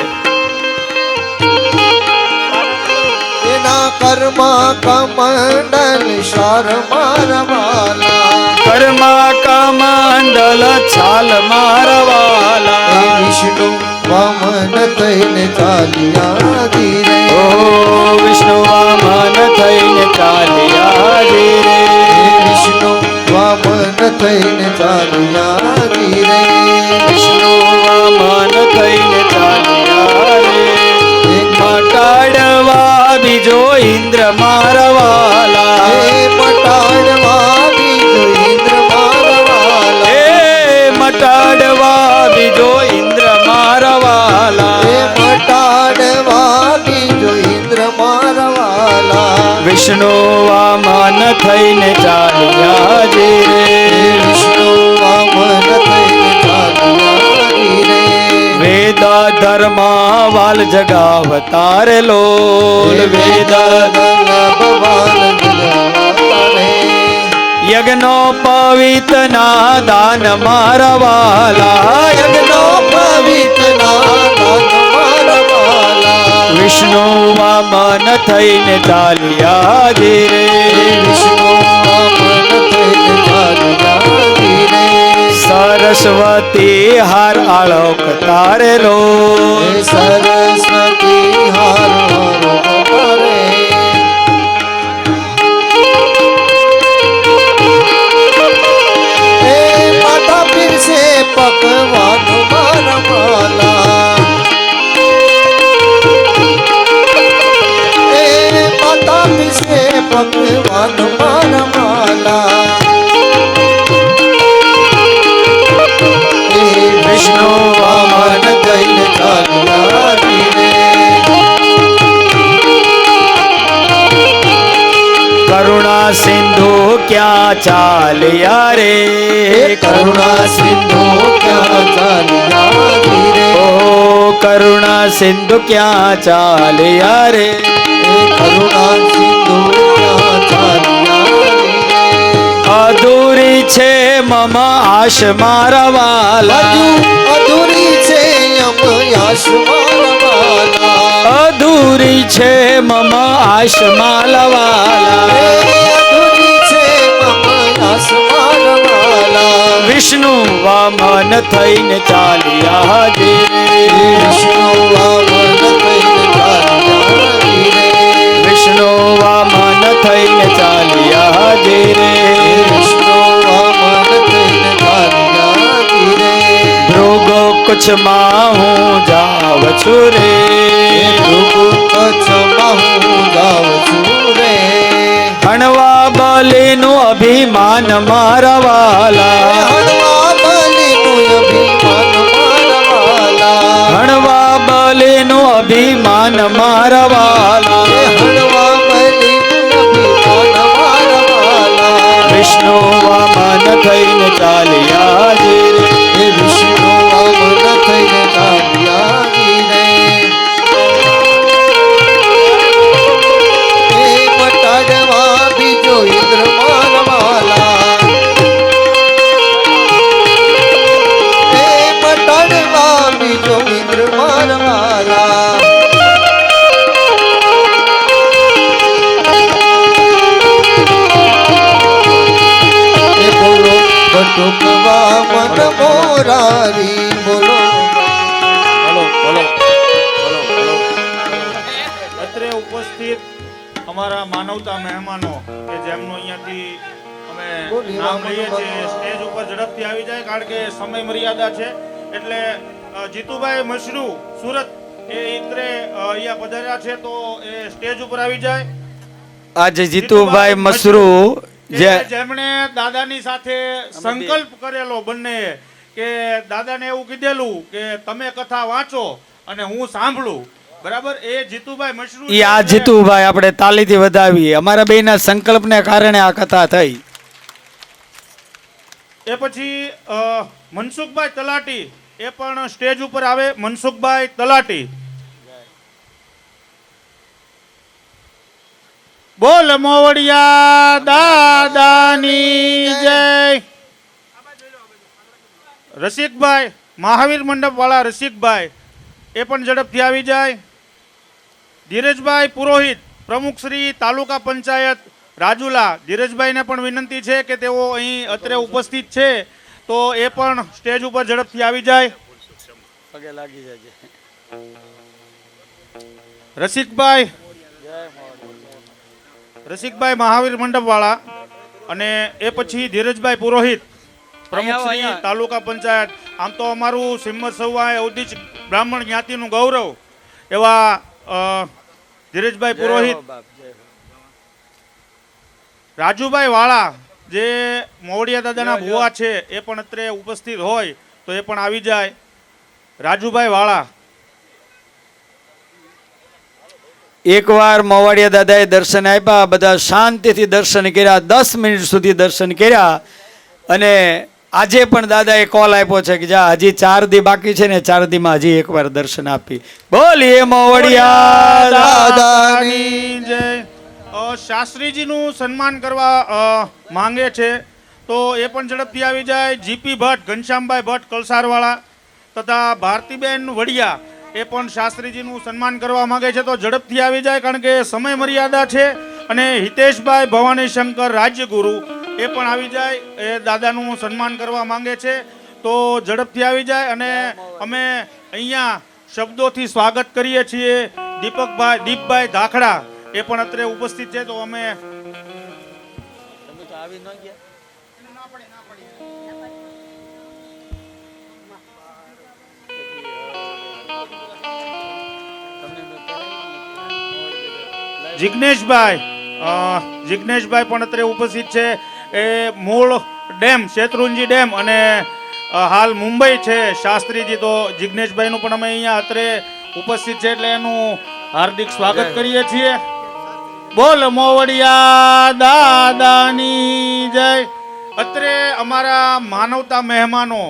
હેના કર્મા કમંડલ શાર મારવાલા કર્મા કમંડલ છાલ મારવાલા. હે વિષ્ણુ વામન થઈને ચાલ્યા ધીરે ઓ વિષ્ણુ વામન થઈને ચાલ્યા ધીરે. હે વિષ્ણુ વામન થઈને ચાલ્યા ધીરે વિષ્ણુ વામન થઈને ચાલ્યા રે. મટાડવા બીજો ઇન્દ્ર મારવાલા. હે મટાડવા બીજો ઇન્દ્ર મારવાલા હે મટાડવા બીજો ઇન્દ્ર મારવાલા. હે મટાડવા બીજો ઇન્દ્ર મારવાલા વિષ્ણુ વામન થઈને ચાલ્યા જે હે રે. વિષ્ણુ વામન થઈને ચાલ્યા ધીરે વેદ ધર્મ વાલ જગાવતાર લોલ. વેદ ભગવાન જગવાલે યજ્ઞો પવિત્ર ના દાન મારવાલા. યજ્ઞો પવિત્ર નાદાન મારવાલા વિષ્ણુ વામન થઈને ચાલ્યા જે હે રે. વિષ્ણુ વામન થઈને ચાલ્યા ધીરે સરસ્વતી હાર આળોક તારે લોલ. હે સરસ્વતી હાર કરે હે માતા પીરસે પકવાન મારવાલા હે માતા પીરસે પકવાન મારવાલા હે વિષ્ણુ વામન થઈને ચાલ્યા ધીરે કરુણા સિંધુ ક્યાં ચાલ્યા રે. કરુણા સિંધુ ક્યાં ચાલ્યા ધીરે ઓ કરુણા સિંધુ ક્યાં ચાલ્યા રે. હે કરુણા સિંધુ ક્યાં ચાલ્યા ધીરે અધૂરી છે મમ આશ મારવાલા. હજુ અધૂરી છે યમ યશ મારવાલા અધૂરી છે મમ આશ માલવાલા. હે અધૂરી છે મમ યશ મારવાલા વિષ્ણુ વામન થઈને ચાલ્યા જે હે વિષ્ણુ વામન થઈને ચાલ્યા ધીરે વિષ્ણુ વામન થઈને ચાલ્યા જે હે વિષ્ણુ વામન થઈને ચાલ્યા ધીરે ભૃગો કુછમાં હું જાવ છું રે. કચ્છમાં હું જાઉં છું રે હણવા બલીનું અભિમાન મારવાલા. હણવા બલીનું અભિમાન મારવાલા હણવા બલીનું અભિમાન મારવાલા. હણવા બલીનું અભિમાન મારવાલા વિષ્ણુ વામન થઈને ચાલ્યા જે રે. હે વિષ્ણુ વામન થઈને ચાલ્યા ધીરે હે મટાડવા બીજો ઇન્દ્ર મારવાલા હે મટાડવા બીજો ઇન્દ્ર મારવાલા હે બોલો બટુકવા મન મોરારી બોલો અમારા માનવતા મહેમાનો કે જેમનું અહીંયાથી અમે નામ લઈએ છીએ સ્ટેજ ઉપર ઝડપથી આવી જાય, કારણ કે સમય મર્યાદા છે. એટલે જીતુભાઈ મશરૂ સુરત એ ઇત્રે અહીંયા પધાર્યા છે, તો એ સ્ટેજ ઉપર આવી જાય. આજે જીતુભાઈ મશરૂ જે જેમણે દાદાની સાથે સંકલ્પ કરેલો બંને, કે દાદાને એવું કીધેલું કે તમે કથા વાંચો અને હું સાંભળું, બરાબર. એ જીતુભાઈ મશરૂ ઈ આ જીતુભાઈ આપણે તાલીથી વધાવીએ. અમારા બેયના સંકલ્પને કારણે આ કથા થઈ. એ પછી મનસુખભાઈ તલાટી એ પણ સ્ટેજ ઉપર આવે. મનસુખભાઈ તલાટી, બોલ મોવડિયા દાદાની જય. રસિકભાઈ, મહાવીર મંડપ વાળા રસિકભાઈ એ પણ ઝડપથી આવી જાય. ધીરજભાઈ પુરોહિત, પ્રમુખ શ્રી તાલુકા પંચાયત રાજુલા, ધીરજભાઈને પણ વિનંતી છે કે તેઓ અહીં અત્રે ઉપસ્થિત છે, તો એ પણ સ્ટેજ ઉપર ઝડપથી આવી જાય. રસિકભાઈ મહાવીર મંડપ વાળા, અને એ પછી ધીરજભાઈ પુરોહિત, પ્રમુખ શ્રી તાલુકા પંચાયત. આમ તો અમારું સિમ્મત સવાય અવધિચ બ્રાહ્મણ જ્ઞાતિનું ગૌરવ એવા ધીરજભાઈ પુરોહિત. રાજુભાઈ વાળા જે મોવડિયા દાદાના ભુવા છે એ પણ અત્રે ઉપસ્થિત હોય તો એ પણ આવી જાય. રાજુભાઈ વાળા, એકવાર મોવાડિયા દાદાએ દર્શન આપ્યા, બધા શાંતિથી દર્શન કર્યા, 10 મિનિટ સુધી દર્શન કર્યા. અને આજે પણ દાદાએ કોલ આપ્યો છે કે જા હજી 4 દી બાકી છે ને 4 દીમાં હજી એકવાર દર્શન આપી. બોલીએ મોવડિયા દાદાની જય. શાસ્ત્રીજીનું સન્માન કરવા માંગે છે, તો એ પણ ઝડપથી આવી જાય. જીપી ભટ્ટ, ઘનશ્યામભાઈ ભટ્ટ કલસારવાળા, તથા ભારતીબેન વડિયા એ પણ શાસ્ત્રીજીનું સન્માન કરવા માંગે છે, તો ઝડપથી આવી જાય, કારણ કે સમય મર્યાદા છે. અને હિતેશભાઈ ભવાની શંકર રાજ્યગુરુ એ પણ આવી જાય, એ દાદાનું સન્માન કરવા માંગે છે, તો ઝડપથી આવી જાય. અને અમે અહીંયા શબ્દોથી સ્વાગત કરીએ છીએ. દીપભાઈ ધાખડા એ પણ અત્રે ઉપસ્થિત છે, તો અમે જિગ્નેશભાઈ પણ અત્રે ઉપસ્થિત છે. એ મૂળ ડેમ શેત્રુંજી ડેમ અને હાલ મુંબઈ છે શાસ્ત્રીજી, તો જિગ્નેશભાઈનું પણ અમે અહીંયા અત્રે ઉપસ્થિત છે, એટલે એનું હાર્દિક સ્વાગત કરીએ છીએ. બોલ મોવડિયા દાદાની જય. અત્રે અમારા માનવતા મહેમાનો,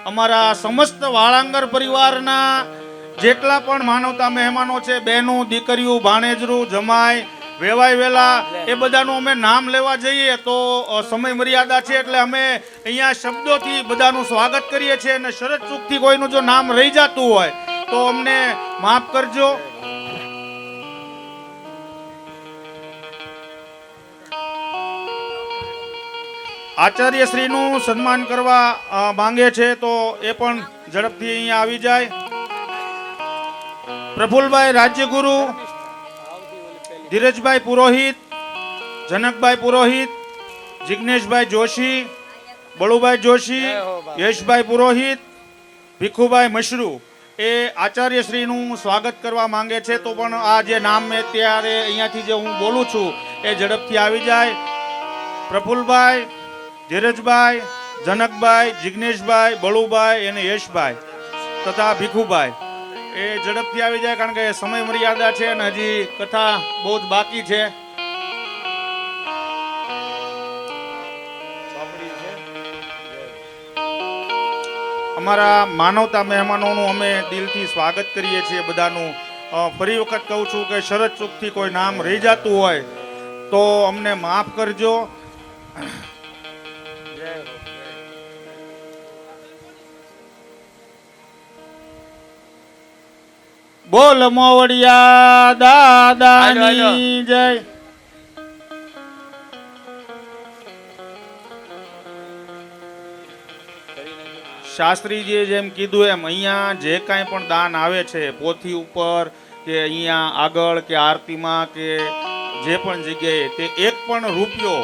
અમારા સમસ્ત વાળાંગર પરિવારના જેટલા પણ માનવતા મહેમાનો છે, બહેનો, દીકરીઓ, ભાણેજરું, જમાઈ, વેવાય વેલા, એ બધાનું અમે નામ લેવા જઈએ તો સમય મર્યાદા છે, એટલે અમે અહીંયા શબ્દોથી બધાનું સ્વાગત કરીએ છીએ. અને શરત ચૂકથી કોઈનું જો નામ રહી જતું હોય તો અમને માફ કરજો. આચાર્ય શ્રીનું સન્માન કરવા માંગે છે, તો એ પણ ઝડપથી અહીંયા આવી જાય. પ્રફુલભાઈ રાજ્યગુરુ, ધીરજભાઈ પુરોહિત, જનકભાઈ પુરોહિત, જિગ્નેશભાઈ જોશી, બળુભાઈ જોશી, યશભાઈ પુરોહિત, ભીખુભાઈ મશરૂ એ આચાર્ય શ્રીનું સ્વાગત કરવા માંગે છે, તો પણ આ જે નામ મેં ત્યારે અહીંયાથી જે હું બોલું છું એ ઝડપથી આવી જાય. પ્રફુલભાઈ, ધીરજભાઈ, જનકભાઈ, જિગ્નેશભાઈ, બળુભાઈ અને યશભાઈ તથા ભીખુભાઈ એ ઝડપથી આવી જાય, કારણ કે સમય મર્યાદા છે અને હજી કથા બહુ જ બાકી છે. અમારા માનવતા મહેમાનોનું અમે દિલથી સ્વાગત કરીએ છીએ બધાનું. ફરી વખત કહું છું કે શરત ચૂકથી કોઈ નામ રહી જતું હોય તો અમને માફ કરજો. બોલ મોવડિયા દાદાની જય. શાસ્ત્રીજીએ જેમ કીધું એમ અહીંયા જે કાંઈ પણ દાન આવે છે પોથી ઉપર કે અહીંયા આગળ કે આરતીમાં કે જે પણ જગ્યાએ તે એક પણ રૂપિયો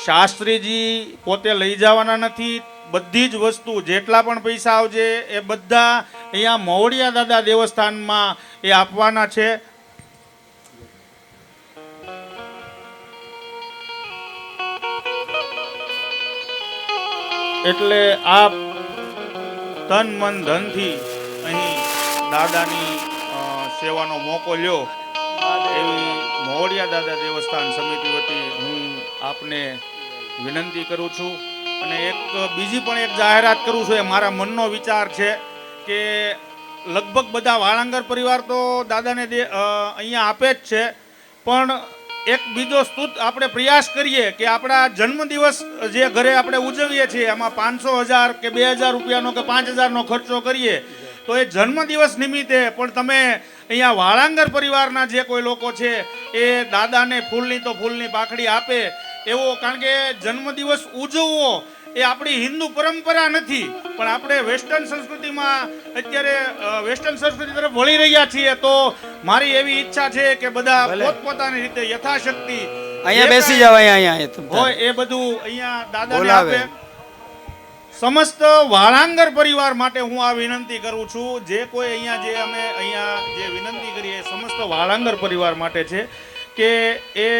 શાસ્ત્રીજી પોતે લઈ જવાના નથી. બધી જ વસ્તુ જેટલા પણ પૈસા આવશે એ બધા અહીંયા મોવડિયા દાદા દેવસ્થાનમાં એ આપવાના છે. એટલે આપ તન મન ધનથી અહીં દાદાની સેવાનો મોકો લ્યો એવી મોવડિયા દાદા દેવસ્થાન સમિતિ વતી હું આપને વિનંતી કરું છું. અને એક બીજી પણ એક જાહેરાત કરું છું. એ મારા મનનો વિચાર છે કે લગભગ બધા વાળાંગર પરિવાર તો દાદાને અહીંયા આપે જ છે, પણ એક બીજો સ્તુત આપણે પ્રયાસ કરીએ કે આપણા જન્મદિવસ જે ઘરે આપણે ઉજવીએ છીએ એમાં 500,000 કે 2,000 રૂપિયાનો કે 5,000નો ખર્ચો કરીએ તો એ જન્મદિવસ નિમિત્તે પણ તમે અહીંયા વાળાંગર પરિવારના જે કોઈ લોકો છે એ દાદાને ફૂલની તો ફૂલની પાખડી આપે એવો, કારણ કે જન્મદિવસ ઉજવવો એ આપણી હિન્દુ પરંપરા નથી, પણ આપણે વેસ્ટર્ન સંસ્કૃતિમાં અત્યારે વેસ્ટર્ન સંસ્કૃતિ તરફ વળી રહ્યા છીએ. તો મારી એવી ઈચ્છા છે કે બધા પોતપોતાની રીતે યથાશક્તિ અહીંયા બેસી જાવ, અહીંયા હોય એ બધું અહીંયા દાદાને આપે. સમસ્ત વાળાંગર પરિવાર માટે હું આ વિનંતી કરું છું. જે કોઈ અહીંયા જે અમે અહીંયા જે વિનંતી કરીએ સમસ્ત વાળાંગર પરિવાર માટે છે કે એ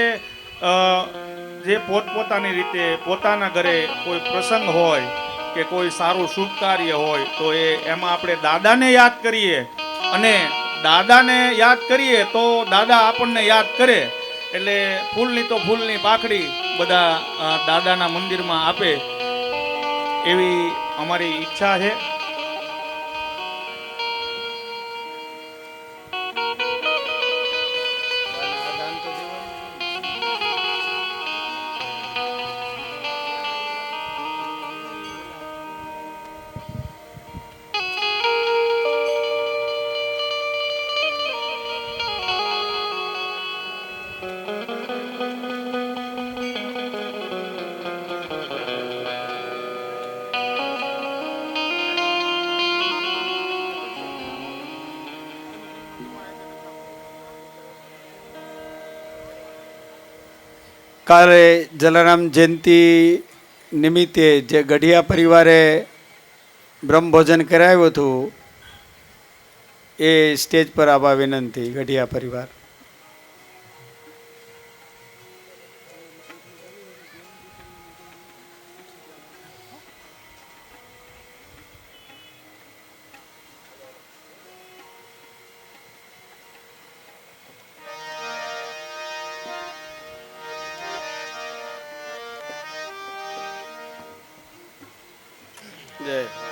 જે પોતપોતાની રીતે પોતાના ઘરે કોઈ પ્રસંગ હોય કે કોઈ સારું શુભ કાર્ય હોય તો એમાં આપણે દાદાને યાદ કરીએ, અને દાદાને યાદ કરીએ તો દાદા આપણને યાદ કરે. એટલે ફૂલની તો ફૂલની પાખડી બધા દાદાના મંદિરમાં આપે એવી અમારી ઈચ્છા છે. કાલે જલારામ જયંતિ નિમિત્તે જે ગઢિયા પરિવારે બ્રહ્મભોજન કરાવ્યું હતું એ સ્ટેજ પર આવવા વિનંતી. ગઢિયા પરિવાર જય